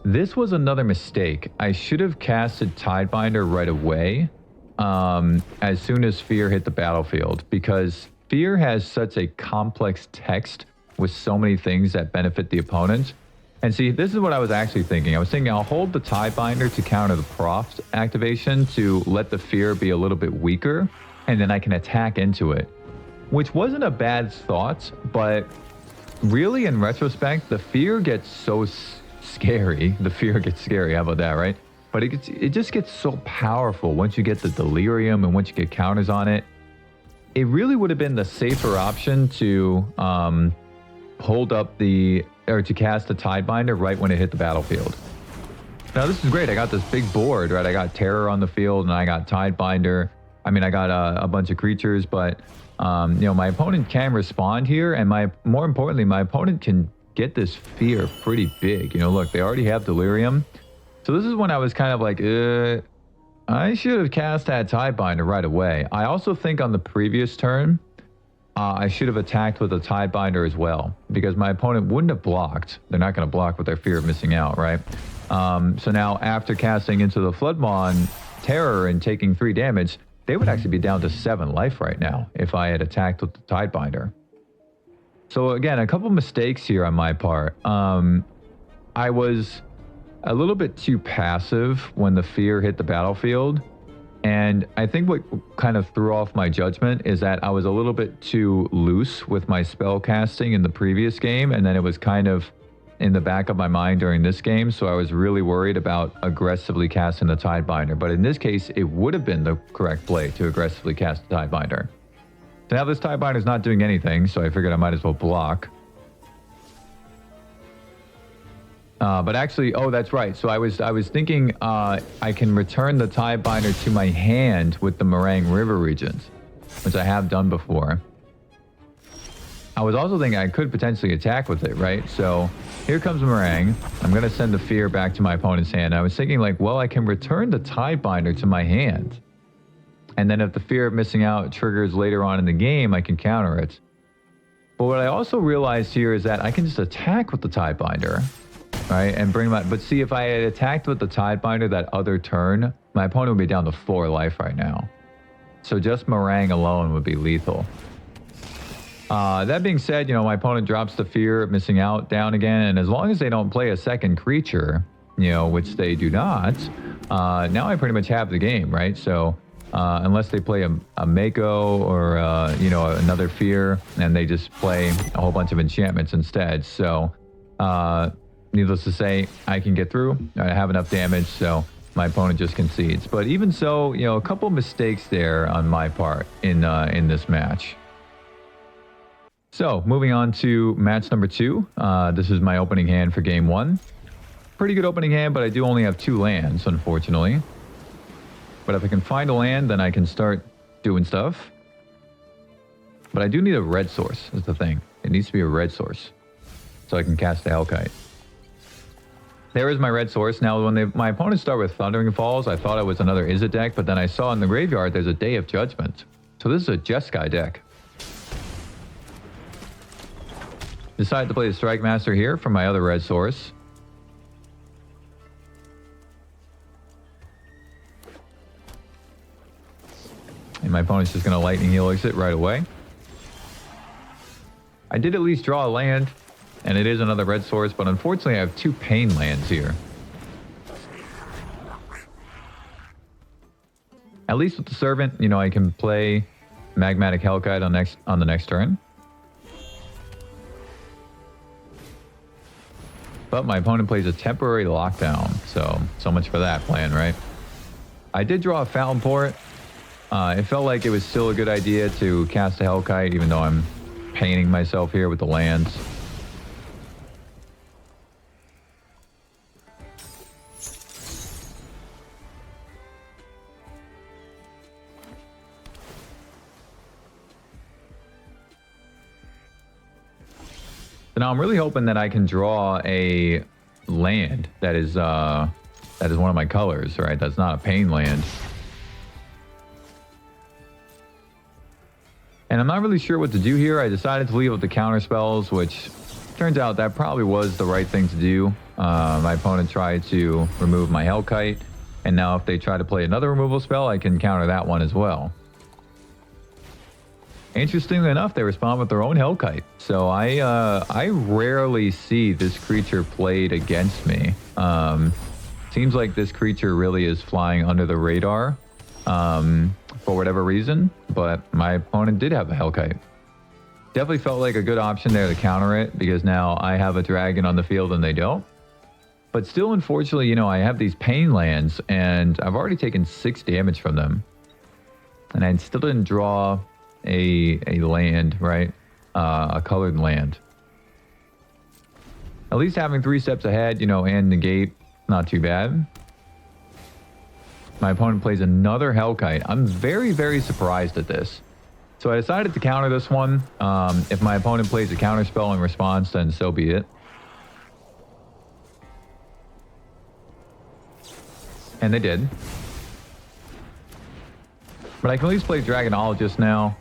This was another mistake. I should have casted Tidebinder right away. As soon as fear hit the battlefield, because fear has such a complex text with so many things that benefit the opponent. And see, this is what I was actually thinking. I was thinking I'll hold the Tidebinder to counter the Proft activation to let the fear be a little bit weaker, and then I can attack into it, which wasn't a bad thought, but really in retrospect, the fear gets so scary. The fear gets scary. How about that, right? But it just gets so powerful once you get the Delirium and once you get counters on it. It really would have been the safer option to hold up to cast the Tidebinder right when it hit the battlefield. Now this is great. I got this big board, right? I got Terror on the field and I got Tidebinder. I mean, I got a bunch of creatures, but my opponent can respond here, and more importantly, my opponent can get this fear pretty big. Look, they already have Delirium. So this is when I was kind of like, I should have cast that Tidebinder right away. I also think on the previous turn, I should have attacked with a Tidebinder as well, because my opponent wouldn't have blocked. They're not going to block with their fear of missing out, right? So now after casting into the Floodmaw Terror and taking 3 damage, they would actually be down to 7 life right now if I had attacked with the Tidebinder. So again, a couple mistakes here on my part. I was a little bit too passive when the fear hit the battlefield. And I think what kind of threw off my judgment is that I was a little bit too loose with my spell casting in the previous game. And then it was kind of in the back of my mind during this game. So I was really worried about aggressively casting the Tidebinder. But in this case, it would have been the correct play to aggressively cast the Tidebinder. So now this Tidebinder is not doing anything. So I figured I might as well block. But actually, oh, that's right. So I was thinking I can return the Tidebinder to my hand with the Meringue River Regent, which I have done before. I was also thinking I could potentially attack with it, right? So here comes Meringue. I'm going to send the fear back to my opponent's hand. I was thinking like, well, I can return the Tidebinder to my hand. And then if the fear of missing out triggers later on in the game, I can counter it. But what I also realized here is that I can just attack with the Tidebinder. Right, and bring my... But see, if I had attacked with the Tidebinder that other turn, my opponent would be down to 4 life right now. So just Meringue alone would be lethal. That being said, my opponent drops the fear of missing out down again, and as long as they don't play a second creature, which they do not, now I pretty much have the game, right? So unless they play a Mako or, you know, another Fear, and they just play a whole bunch of enchantments instead. So, needless to say, I can get through. I have enough damage, so my opponent just concedes. But even so, you know, a couple mistakes there on my part in this match. So, moving on to match number 2. This is my opening hand for game 1. Pretty good opening hand, but I do only have 2 lands, unfortunately. But if I can find a land, then I can start doing stuff. But I do need a red source, is the thing. It needs to be a red source, so I can cast the Hellkite. There is my red source. Now, when my opponents start with Thundering Falls, I thought it was another Izzet deck, but then I saw in the graveyard there's a Day of Judgment. So this is a Jeskai deck. Decided to play the Strike Master here for my other red source. And my opponent's just going to Lightning Heal Izzet right away. I did at least draw a land, and it is another red source, but unfortunately I have 2 pain lands here. At least with the Servant, you know, I can play Magmatic Hellkite on the next turn. But my opponent plays a temporary lockdown, so much for that plan, right? I did draw a Fountain Port. It felt like it was still a good idea to cast a Hellkite, even though I'm painting myself here with the lands. So now I'm really hoping that I can draw a land that is one of my colors, right? That's not a pain land. And I'm not really sure what to do here. I decided to leave with the counter spells, which turns out that probably was the right thing to do. My opponent tried to remove my Hellkite, and now if they try to play another removal spell, I can counter that one as well. Interestingly enough, they respond with their own Hellkite. So I rarely see this creature played against me. Seems like this creature really is flying under the radar for whatever reason, but my opponent did have a Hellkite. Definitely felt like a good option there to counter it, because now I have a dragon on the field and they don't. But still, unfortunately, you know, I have these pain lands, and I've already taken 6 damage from them. And I still didn't draw a land, right? A colored land. At least having 3 steps ahead, you know, and negate, not too bad. My opponent plays another Hellkite. I'm very, very surprised at this. So I decided to counter this one. If my opponent plays a counter spell in response, then so be it. And they did. But I can at least play Dragonologist now.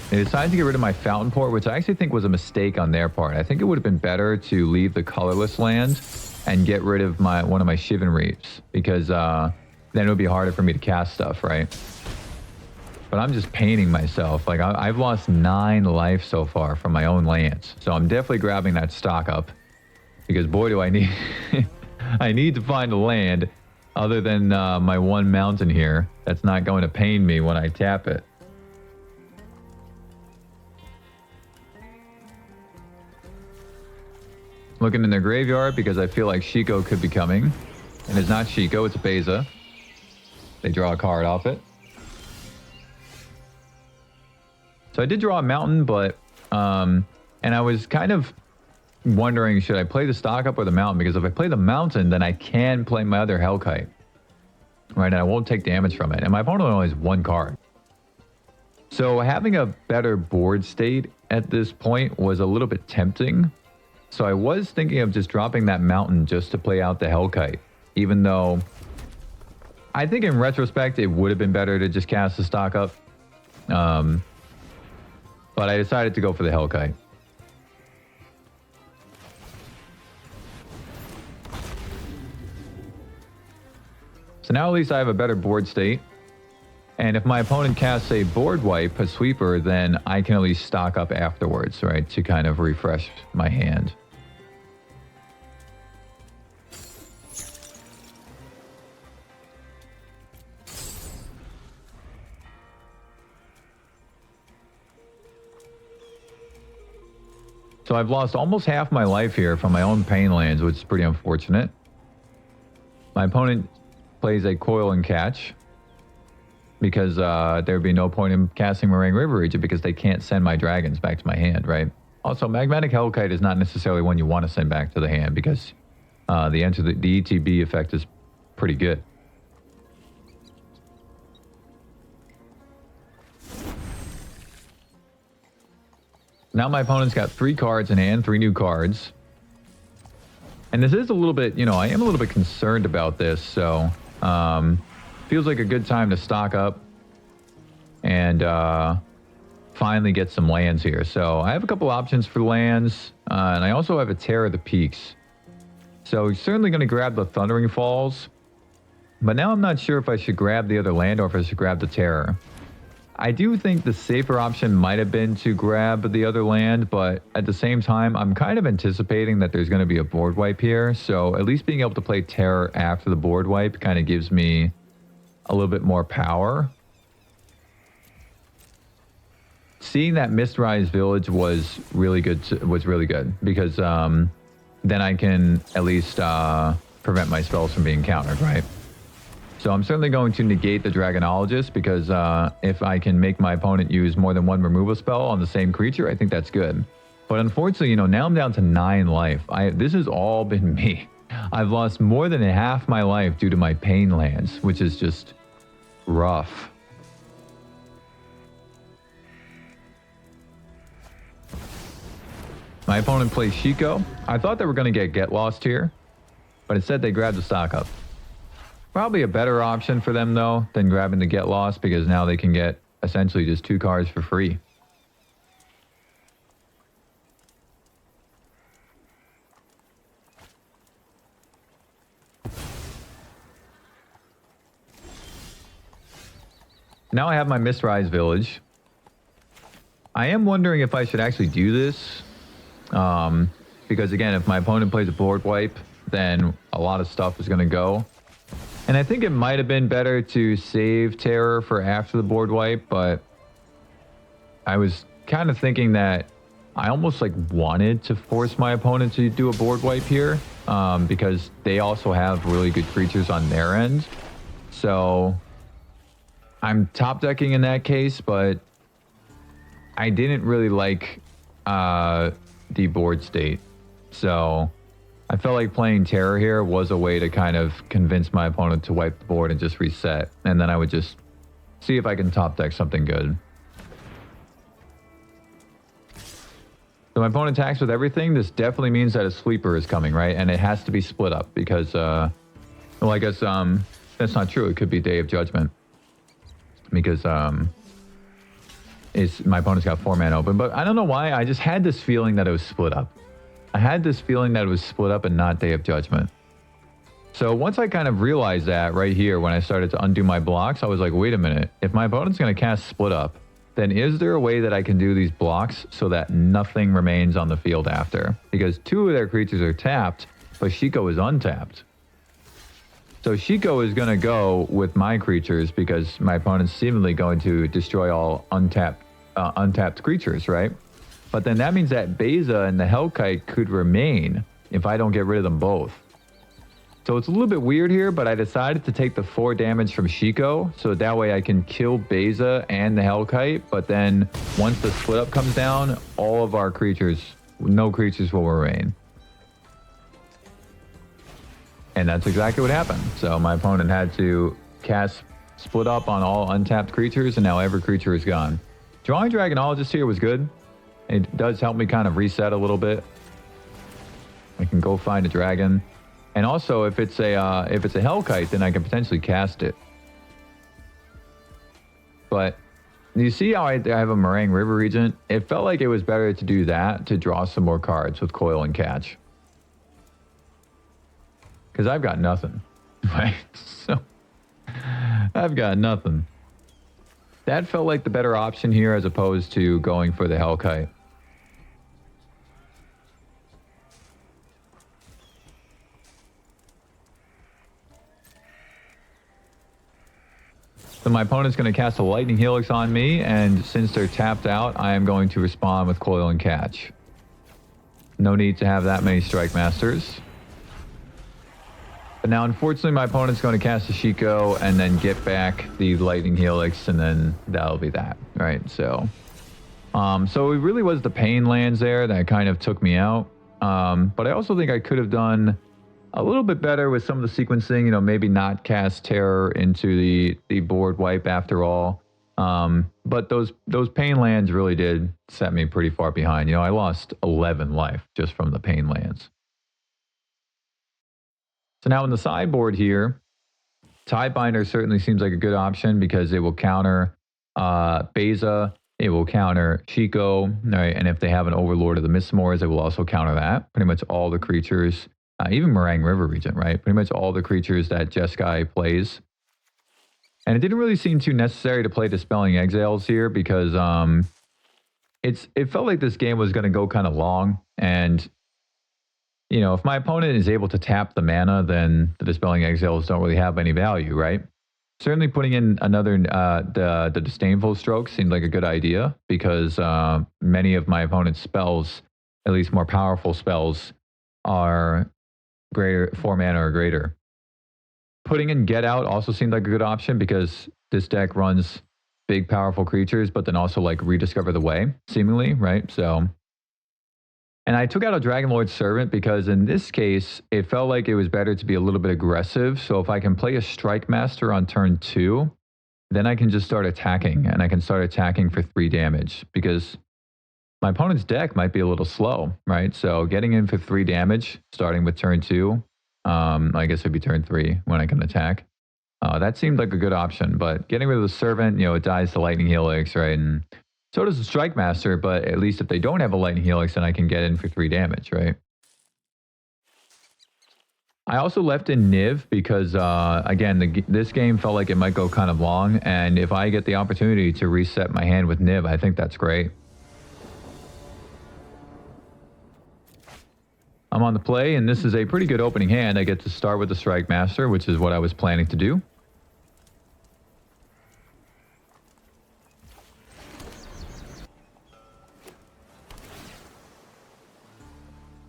They decided to get rid of my Fountain Port, which I actually think was a mistake on their part. I think it would have been better to leave the colorless land and get rid of one of my Shivan Reaps, because then it would be harder for me to cast stuff, right? But I'm just painting myself. Like, I've lost 9 life so far from my own lands. So I'm definitely grabbing that stock up, because boy, do I need... I need to find a land other than my 1 mountain here that's not going to pain me when I tap it. Looking in their graveyard because I feel like Shiko could be coming. And it's not Shiko, it's a Beza. They draw a card off it. So I did draw a mountain, but... and I was kind of wondering, should I play the stock up or the mountain? Because if I play the mountain, then I can play my other Hellkite. Right, and I won't take damage from it. And my opponent only has 1 card. So having a better board state at this point was a little bit tempting. So I was thinking of just dropping that mountain just to play out the Hellkite. Even though I think in retrospect, it would have been better to just cast the stock up. But I decided to go for the Hellkite. So now at least I have a better board state. And if my opponent casts a board wipe, a sweeper, then I can at least stock up afterwards, right? To kind of refresh my hand. So I've lost almost half my life here from my own pain lands, which is pretty unfortunate. My opponent plays a Coil and Catch because there would be no point in casting Meringue River Regent because they can't send my dragons back to my hand, right? Also, Magmatic Hellkite is not necessarily one you want to send back to the hand because the ETB effect is pretty good. Now my opponent's got 3 cards in hand, 3 new cards. And this is a little bit, you know, I am a little bit concerned about this, so feels like a good time to stock up and finally get some lands here. So I have a couple options for lands, and I also have a Terror of the Peaks. So certainly going to grab the Thundering Falls, but now I'm not sure if I should grab the other land or if I should grab the Terror. I do think the safer option might have been to grab the other land, but at the same time, I'm kind of anticipating that there's going to be a board wipe here. So at least being able to play Terror after the board wipe kind of gives me a little bit more power. Seeing that Mistrise Village was really good because then I can at least prevent my spells from being countered, right? So I'm certainly going to negate the Dragonologist because if I can make my opponent use more than 1 removal spell on the same creature, I think that's good. But unfortunately, you know, now I'm down to 9 life. This has all been me. I've lost more than half my life due to my pain lands, which is just rough. My opponent plays Shiko. I thought they were going to get lost here, but instead they grabbed the stock up. Probably a better option for them, though, than grabbing the Get Lost, because now they can get essentially just 2 cards for free. Now I have my Mistrise Village. I am wondering if I should actually do this. Because, again, if my opponent plays a board wipe, then a lot of stuff is going to go. And I think it might have been better to save Terror for after the board wipe, but I was kind of thinking that I almost like wanted to force my opponent to do a board wipe here because they also have really good creatures on their end. So I'm top decking in that case, but I didn't really like the board state. So I felt like playing Terror here was a way to kind of convince my opponent to wipe the board and just reset. And then I would just see if I can top deck something good. So my opponent attacks with everything. This definitely means that a sleeper is coming, right? And it has to be split up because, well, I guess that's not true. It could be Day of Judgment because my opponent's got 4 mana open. But I don't know why. I just had this feeling that it was split up. I had this feeling that it was split up and not Day of Judgment. So once I kind of realized that right here when I started to undo my blocks, I was like, wait a minute. If my opponent's going to cast split up, then is there a way that I can do these blocks so that nothing remains on the field after? Because 2 of their creatures are tapped, but Shiko is untapped. So Shiko is going to go with my creatures because my opponent's seemingly going to destroy all untapped creatures, right? But then that means that Beza and the Hellkite could remain if I don't get rid of them both. So it's a little bit weird here, but I decided to take the 4 damage from Shiko, so that way I can kill Beza and the Hellkite, but then once the split up comes down, all of our creatures, no creatures will remain. And that's exactly what happened. So my opponent had to cast split up on all untapped creatures, and now every creature is gone. Drawing Dragonologist here was good. It does help me kind of reset a little bit. I can go find a dragon. And also, if it's a Hellkite, then I can potentially cast it. But you see how I have a Meringue River Regent? It felt like it was better to do that to draw some more cards with Coil and Catch. Because I've got nothing, right? So I've got nothing. That felt like the better option here as opposed to going for the Hellkite. So my opponent's going to cast a Lightning Helix on me, and since they're tapped out, I am going to respond with Coil and Catch. No need to have that many Strike Masters. But now, unfortunately, my opponent's going to cast a Shiko and then get back the Lightning Helix, and then that'll be that, right? So it really was the pain lands there that kind of took me out. But I also think I could have done a little bit better with some of the sequencing, you know, maybe not cast Terror into the board wipe after all. But those pain lands really did set me pretty far behind. You know, I lost 11 life just from the pain lands. So now in the sideboard here, Tidebinder certainly seems like a good option because it will counter Beza, it will counter Shiko, right? And if they have an Overlord of the Mistmores, it will also counter that. Pretty much all the creatures, even Meringue River region, right? Pretty much all the creatures that Jeskai plays. And it didn't really seem too necessary to play Dispelling Exiles here because it felt like this game was going to go kind of long. And, you know, if my opponent is able to tap the mana, then the Dispelling Exiles don't really have any value, right? Certainly putting in another, the Disdainful Stroke seemed like a good idea because many of my opponent's spells, at least more powerful spells, are greater 4 mana or greater. Putting in Get Out also seemed like a good option because this deck runs big, powerful creatures, but then also like Rediscover the Way, seemingly, right? So, and I took out a Dragonlord Servant because in this case, it felt like it was better to be a little bit aggressive. So if I can play a Strike Master on turn 2, then I can just start attacking, and I can start attacking for 3 damage because my opponent's deck might be a little slow, right? So getting in for 3 damage, starting with turn 2, I guess it'd be turn 3 when I can attack. That seemed like a good option, but getting rid of the Servant, you know, it dies to Lightning Helix, right? And so does the Strike Master, but at least if they don't have a Lightning Helix, then I can get in for 3 damage, right? I also left in Niv because, again, this game felt like it might go kind of long, and if I get the opportunity to reset my hand with Niv, I think that's great. I'm on the play, and this is a pretty good opening hand. I get to start with the Strike Master, which is what I was planning to do.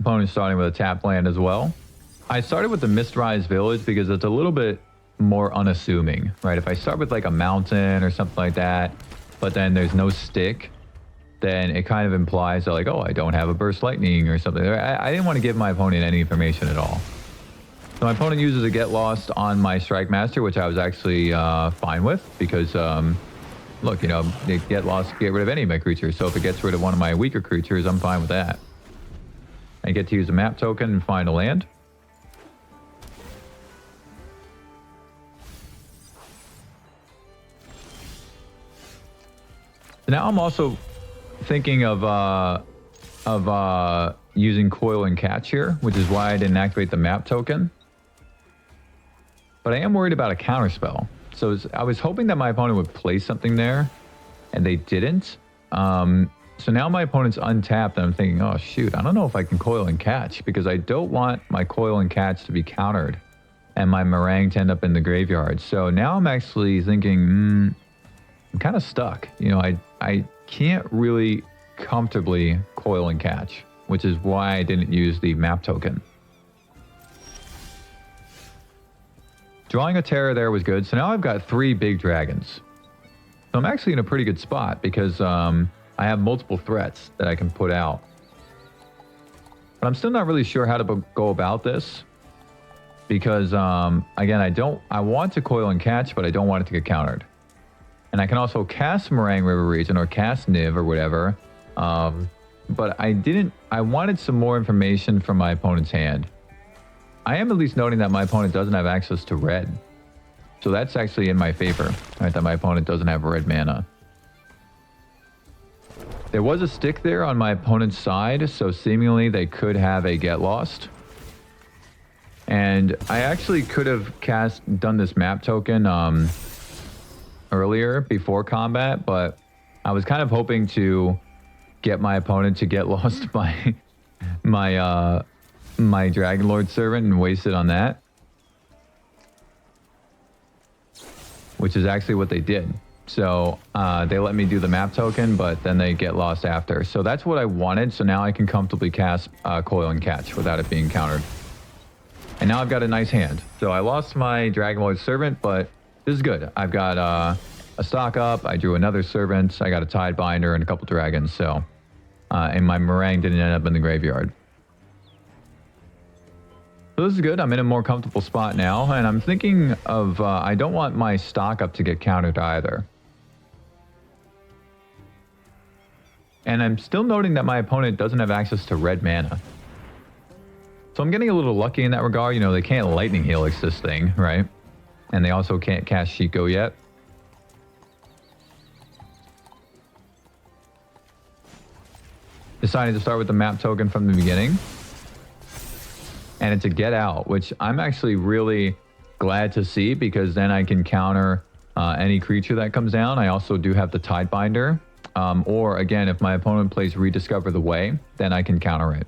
Opponent starting with a tap land as well. I started with the Mistrise Village because it's a little bit more unassuming, right? If I start with like a mountain or something like that, but then there's no stick, then it kind of implies that like, oh, I don't have a Burst Lightning or something. I didn't want to give my opponent any information at all. So my opponent uses a Get Lost on my Strike Master, which I was actually fine with because, look, you know, they Get Lost, get rid of any of my creatures. So if it gets rid of one of my weaker creatures, I'm fine with that. I get to use a map token and find a land. So now I'm also thinking of using Coil and Catch here, which is why I didn't activate the map token. But I am worried about a counterspell. So I was hoping that my opponent would play something there, and they didn't. So now my opponent's untapped, and I'm thinking, oh shoot, I don't know if I can Coil and Catch, because I don't want my Coil and Catch to be countered, and my Meringue to end up in the graveyard. So now I'm actually thinking, I'm kind of stuck. You know, I can't really comfortably Coil and Catch, which is why I didn't use the map token. Drawing a Terror there was good. So now I've got 3 big dragons. So I'm actually in a pretty good spot because I have multiple threats that I can put out. But I'm still not really sure how to go about this because, again, I want to Coil and Catch, but I don't want it to get countered. And I can also cast Meringue River Region or cast Niv or whatever. But I wanted some more information from my opponent's hand. I am at least noting that my opponent doesn't have access to red. So that's actually in my favor, right? That my opponent doesn't have red mana. There was a stick there on my opponent's side, so seemingly they could have a Get Lost. And I actually could have done this map token earlier before combat, but I was kind of hoping to get my opponent to get lost my Dragonlord Servant and waste it on that, which is actually what they did. So they let me do the map token, but then they get lost after. So that's what I wanted. So now I can comfortably cast Coil and Catch without it being countered. And now I've got a nice hand. So I lost my Dragonlord Servant, but this is good. I've got a stock up. I drew another Servant. I got a Tidebinder and a couple dragons. So, and my Meringue didn't end up in the graveyard. So this is good. I'm in a more comfortable spot now. And I'm thinking of, I don't want my stock up to get countered either. And I'm still noting that my opponent doesn't have access to red mana. So I'm getting a little lucky in that regard. You know, they can't Lightning Helix this thing, right? And they also can't cast Shiko yet. Decided to start with the map token from the beginning. And it's a get out, which I'm actually really glad to see because then I can counter any creature that comes down. I also do have the Tidebinder. Or again, if my opponent plays Rediscover the Way, then I can counter it.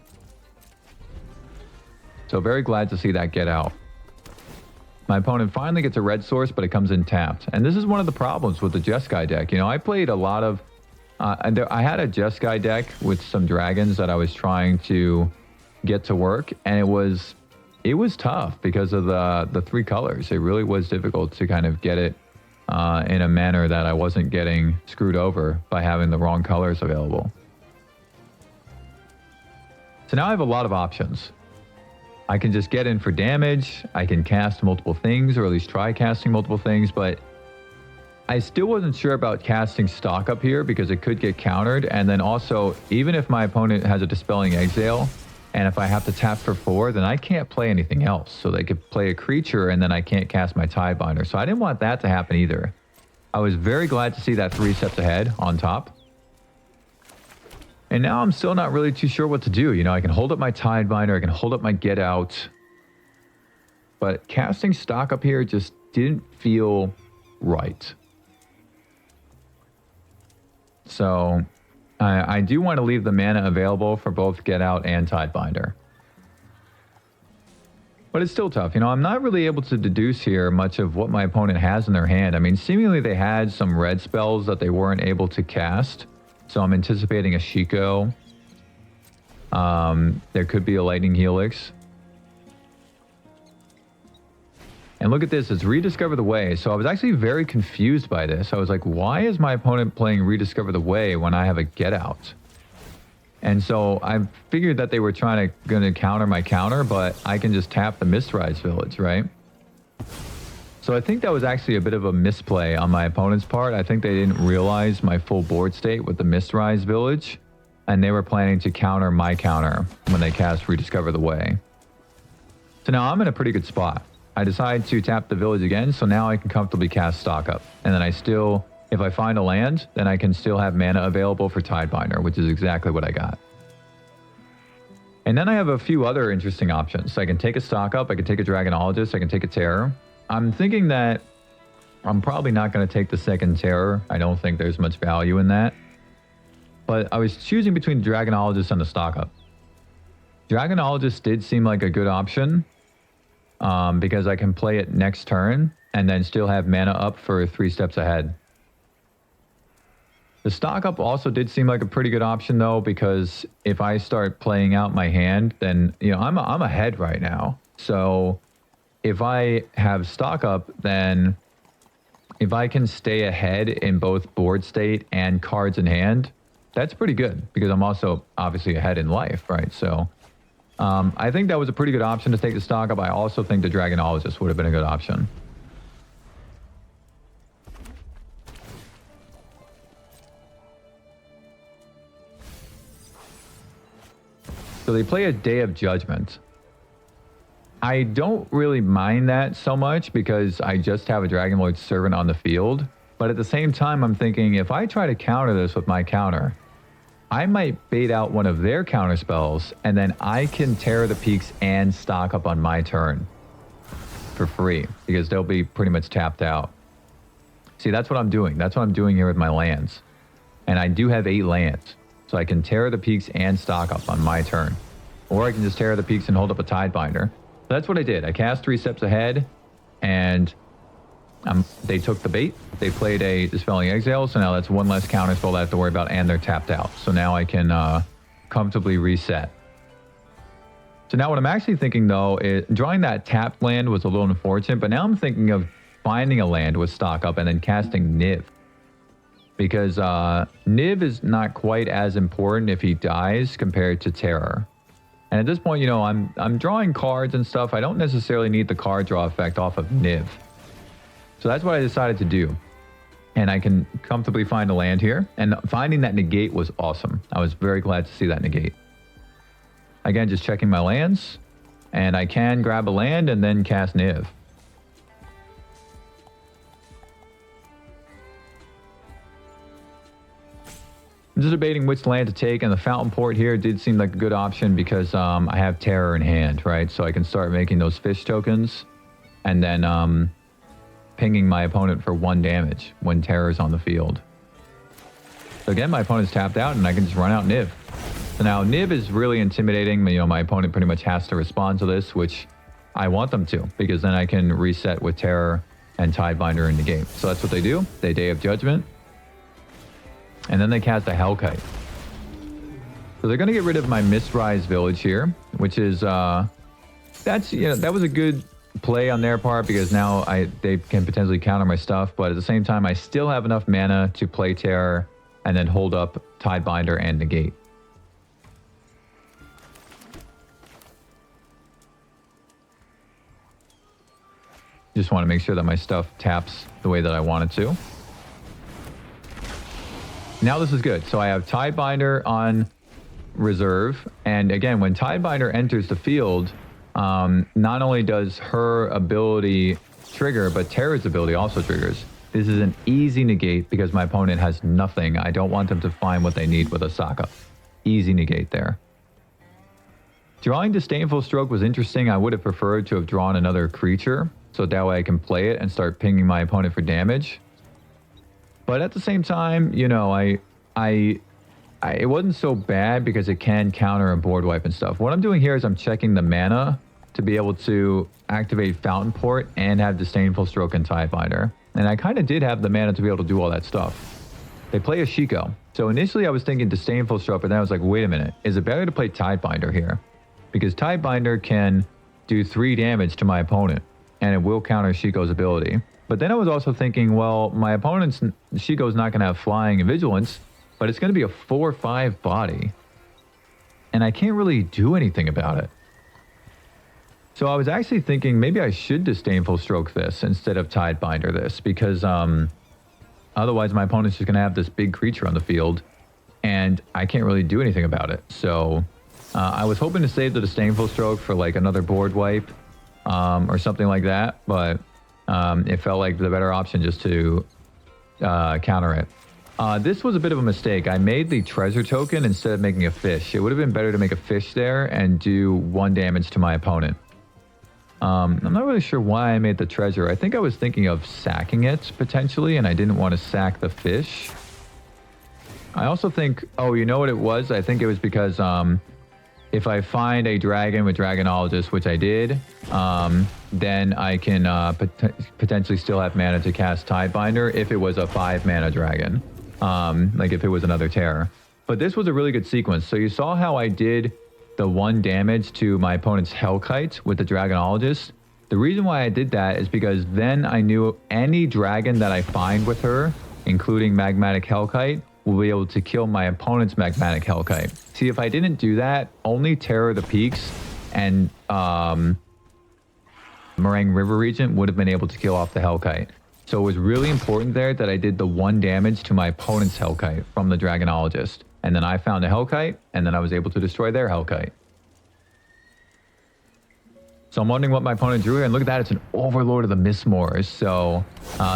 So very glad to see that get out. My opponent finally gets a red source, but it comes in tapped. And this is one of the problems with the Jeskai deck. You know, I played a lot of... I had a Jeskai deck with some dragons that I was trying to get to work. And it was tough because of the three colors. It really was difficult to kind of get it in a manner that I wasn't getting screwed over by having the wrong colors available. So now I have a lot of options. I can just get in for damage. I can cast multiple things, or at least try casting multiple things, but I still wasn't sure about casting stock up here because it could get countered. And then also, even if my opponent has a Dispelling Exile, and if I have to tap for 4, then I can't play anything else. So they could play a creature, and then I can't cast my Tidebinder. So I didn't want that to happen either. I was very glad to see that 3 steps ahead on top. And now I'm still not really too sure what to do. You know, I can hold up my Tidebinder, I can hold up my Get Out. But casting stock up here just didn't feel right. So I do want to leave the mana available for both Get Out and Tidebinder. But it's still tough. You know, I'm not really able to deduce here much of what my opponent has in their hand. I mean, seemingly they had some red spells that they weren't able to cast. So I'm anticipating a Shiko. There could be a Lightning Helix. And look at this, it's Rediscover the Way. So I was actually very confused by this. I was like, why is my opponent playing Rediscover the Way when I have a Get Out? And so I figured that they were gonna counter my counter, but I can just tap the Mistrise Village, right? So I think that was actually a bit of a misplay on my opponent's part. I think they didn't realize my full board state with the Mistrise Village, and they were planning to counter my counter when they cast Rediscover the Way. So now I'm in a pretty good spot. I decide to tap the village again, so now I can comfortably cast stock up. And then I still, if I find a land, then I can still have mana available for Tidebinder, which is exactly what I got. And then I have a few other interesting options. So I can take a stock up, I can take a Dragonologist, I can take a Terror. I'm thinking that I'm probably not going to take the second Terror. I don't think there's much value in that. But I was choosing between Dragonologist and the stock up. Dragonologist did seem like a good option. Because I can play it next turn and then still have mana up for 3 steps ahead. The stock up also did seem like a pretty good option though, because if I start playing out my hand, then, you know, I'm ahead right now. So if I have stock up, then if I can stay ahead in both board state and cards in hand, that's pretty good because I'm also obviously ahead in life, right? So I think that was a pretty good option to take the stock up. I also think the Dragonologist would have been a good option. So they play a Day of Judgment. I don't really mind that so much because I just have a Dragonlord Servant on the field. But at the same time, I'm thinking if I try to counter this with my counter, I might bait out one of their counter spells, and then I can Terror the Peaks and stock up on my turn for free, because they'll be pretty much tapped out. See, that's what I'm doing. That's what I'm doing here with my lands. And I do have 8 lands, so I can Terror the Peaks and stock up on my turn. Or I can just Terror the Peaks and hold up a Tidebinder. So that's what I did. I cast 3 steps ahead, and They took the bait. They played a Dispelling Exile, so now that's one less counter spell I have to worry about, and they're tapped out. So now I can comfortably reset. So now what I'm actually thinking, though, is drawing that tapped land was a little unfortunate, but now I'm thinking of finding a land with stock up and then casting Niv. Because Niv is not quite as important if he dies compared to Terror. And at this point, you know, I'm drawing cards and stuff. I don't necessarily need the card draw effect off of Niv. So that's what I decided to do. And I can comfortably find a land here. And finding that negate was awesome. I was very glad to see that negate. Again, just checking my lands. And I can grab a land and then cast Niv. I'm just debating which land to take, and the Fountain Port here did seem like a good option because I have Terror in hand, right? So I can start making those fish tokens and then pinging my opponent for 1 damage when Terror is on the field. So again, my opponent's tapped out and I can just run out Niv. So now Niv is really intimidating. You know, my opponent pretty much has to respond to this, which I want them to, because then I can reset with Terror and Tidebinder in the game. So that's what they do. They Day of Judgment. And then they cast a Hellkite. So they're going to get rid of my Mistrise Village here, which is, that's, you know, that was a good play on their part because now they can potentially counter my stuff. But at the same time, I still have enough mana to play Terror and then hold up Tidebinder and negate. Just want to make sure that my stuff taps the way that I want it to. Now this is good. So I have Tidebinder on reserve. And again, when Tidebinder enters the field, not only does her ability trigger, but Terror's ability also triggers. This is an easy negate because my opponent has nothing. I don't want them to find what they need with Osaka. Easy negate there. Drawing Disdainful Stroke was interesting. I would have preferred to have drawn another creature, so that way I can play it and start pinging my opponent for damage. But at the same time, you know, it wasn't so bad because it can counter a board wipe and stuff. What I'm doing here is I'm checking the mana to be able to activate Fountain Port and have Disdainful Stroke and Tidebinder. And I kind of did have the mana to be able to do all that stuff. They play a Shiko. So initially I was thinking Disdainful Stroke, but then I was like, wait a minute. Is it better to play Tidebinder here? Because Tidebinder can do 3 damage to my opponent, and it will counter Shiko's ability. But then I was also thinking, well, my opponent's Shiko's not going to have flying and vigilance, but it's going to be a 4/5 body. And I can't really do anything about it. So I was actually thinking maybe I should Disdainful Stroke this instead of Tidebinder this, because otherwise my opponent's just going to have this big creature on the field, and I can't really do anything about it. So I was hoping to save the Disdainful Stroke for like another board wipe or something like that, but it felt like the better option just to counter it. This was a bit of a mistake. I made the treasure token instead of making a fish. It would have been better to make a fish there and do 1 damage to my opponent. I'm not really sure why I made the treasure. I think I was thinking of sacking it potentially, and I didn't want to sack the fish. I also think, oh, you know what it was? I think it was because if I find a dragon with Dragonologist, which I did, then I can potentially still have mana to cast Tidebinder if it was a 5 mana dragon, like if it was another Terror. But this was a really good sequence. So you saw how I did the 1 damage to my opponent's Hellkite with the Dragonologist. The reason why I did that is because then I knew any dragon that I find with her, including Magmatic Hellkite, will be able to kill my opponent's Magmatic Hellkite. See, if I didn't do that, only Terror of the Peaks and Meringue River Regent would have been able to kill off the Hellkite. So it was really important there that I did the 1 damage to my opponent's Hellkite from the Dragonologist. And then I found a Hellkite, and then I was able to destroy their Hellkite. So I'm wondering what my opponent drew here, and look at that, it's an Overlord of the Mistmoors. So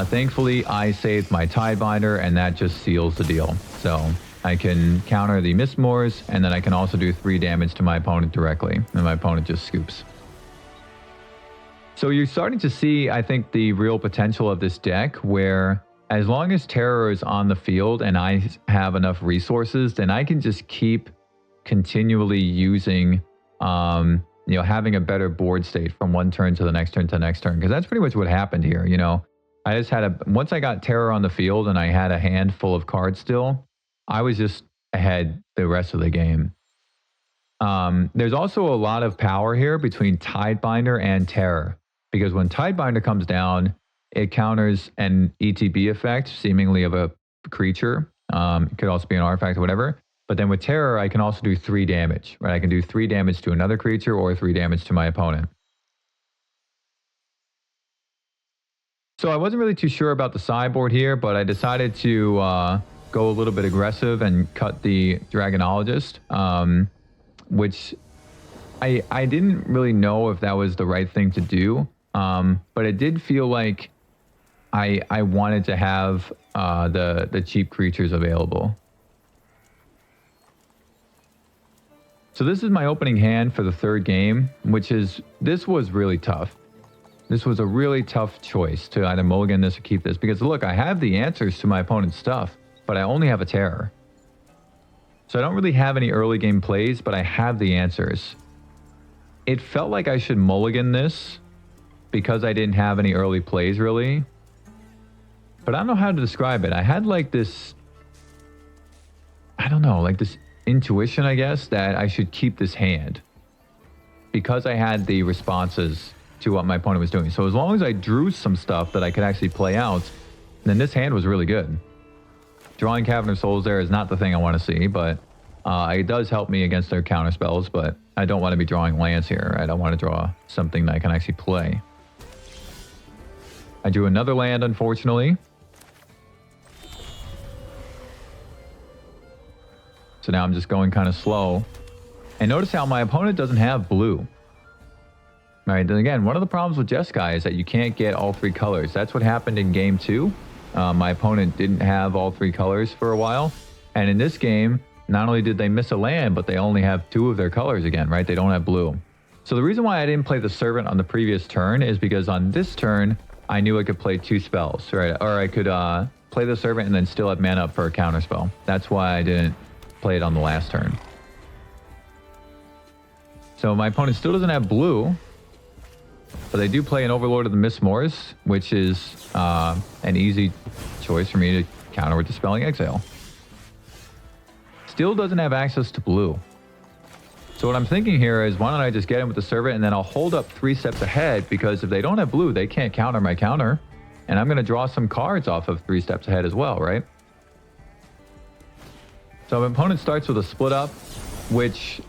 thankfully I saved my Tidebinder, and that just seals the deal. So I can counter the Mistmoors, and then I can also do 3 damage to my opponent directly, and my opponent just scoops. So you're starting to see, I think, the real potential of this deck, where as long as Terror is on the field and I have enough resources, then I can just keep continually using, having a better board state from one turn to the next turn to the next turn. Because that's pretty much what happened here. You know, I just had once I got Terror on the field and I had a hand full of cards still, I was just ahead the rest of the game. There's also a lot of power here between Tidebinder and Terror, because when Tidebinder comes down, it counters an ETB effect, seemingly of a creature. It could also be an artifact or whatever. But then with Terror, I can also do 3 damage, right? I can do 3 damage to another creature or 3 damage to my opponent. So I wasn't really too sure about the sideboard here, but I decided to go a little bit aggressive and cut the Dragonologist, which I didn't really know if that was the right thing to do, but it did feel like I wanted to have the cheap creatures available. So this is my opening hand for the 3rd game, this was really tough. This was a really tough choice to either mulligan this or keep this, because look, I have the answers to my opponent's stuff, but I only have a Terror. So I don't really have any early game plays, but I have the answers. It felt like I should mulligan this because I didn't have any early plays really. But I don't know how to describe it. I had like this, I don't know, like this intuition, I guess, that I should keep this hand because I had the responses to what my opponent was doing. So as long as I drew some stuff that I could actually play out, then this hand was really good. Drawing Cavern of Souls there is not the thing I want to see, but it does help me against their counter spells, but I don't want to be drawing lands here. I don't want to draw something that I can actually play. I drew another land, unfortunately. So now I'm just going kind of slow. And notice how my opponent doesn't have blue. Right, then again, one of the problems with Jeskai is that you can't get all 3 colors. That's what happened in game 2. My opponent didn't have all 3 colors for a while. And in this game, not only did they miss a land, but they only have 2 of their colors again, right? They don't have blue. So the reason why I didn't play the Servant on the previous turn is because on this turn, I knew I could play 2 spells, right? Or I could play the Servant and then still have mana up for a counter spell. That's why I didn't play it on the last turn. So my opponent still doesn't have blue, but they do play an Overlord of the Mistmoors, which is an easy choice for me to counter with Dispelling Exile. Still doesn't have access to blue. So what I'm thinking here is, why don't I just get him with the Servant, and then I'll hold up 3 steps ahead, because if they don't have blue, they can't counter my counter. And I'm going to draw some cards off of 3 steps ahead as well, right? So my opponent starts with a Split Up, which,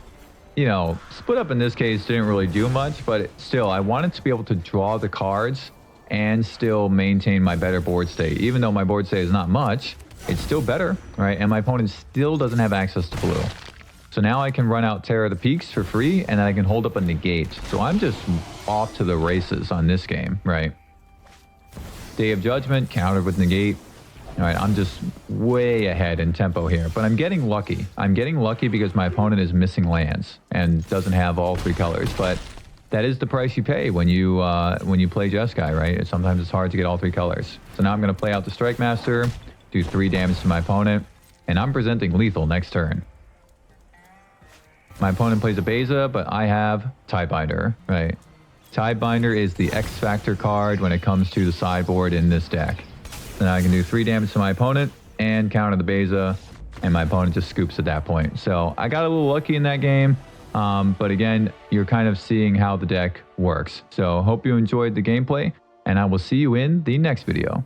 you know, Split Up in this case didn't really do much, but still, I wanted to be able to draw the cards and still maintain my better board state. Even though my board state is not much, it's still better, right? And my opponent still doesn't have access to blue. So now I can run out Terror of the Peaks for free, and then I can hold up a Negate. So I'm just off to the races on this game, right? Day of Judgment, countered with Negate. All right, I'm just way ahead in tempo here, but I'm getting lucky. I'm getting lucky because my opponent is missing lands and doesn't have all 3 colors, but that is the price you pay when you play Jeskai, right? Sometimes it's hard to get all 3 colors. So now I'm going to play out the Strike Master, do 3 damage to my opponent, and I'm presenting lethal next turn. My opponent plays a Beza, but I have Tidebinder, right? Tidebinder is the X Factor card when it comes to the sideboard in this deck. Then I can do 3 damage to my opponent and counter the Beza, and my opponent just scoops at that point. So I got a little lucky in that game, but again, you're kind of seeing how the deck works. So hope you enjoyed the gameplay, and I will see you in the next video.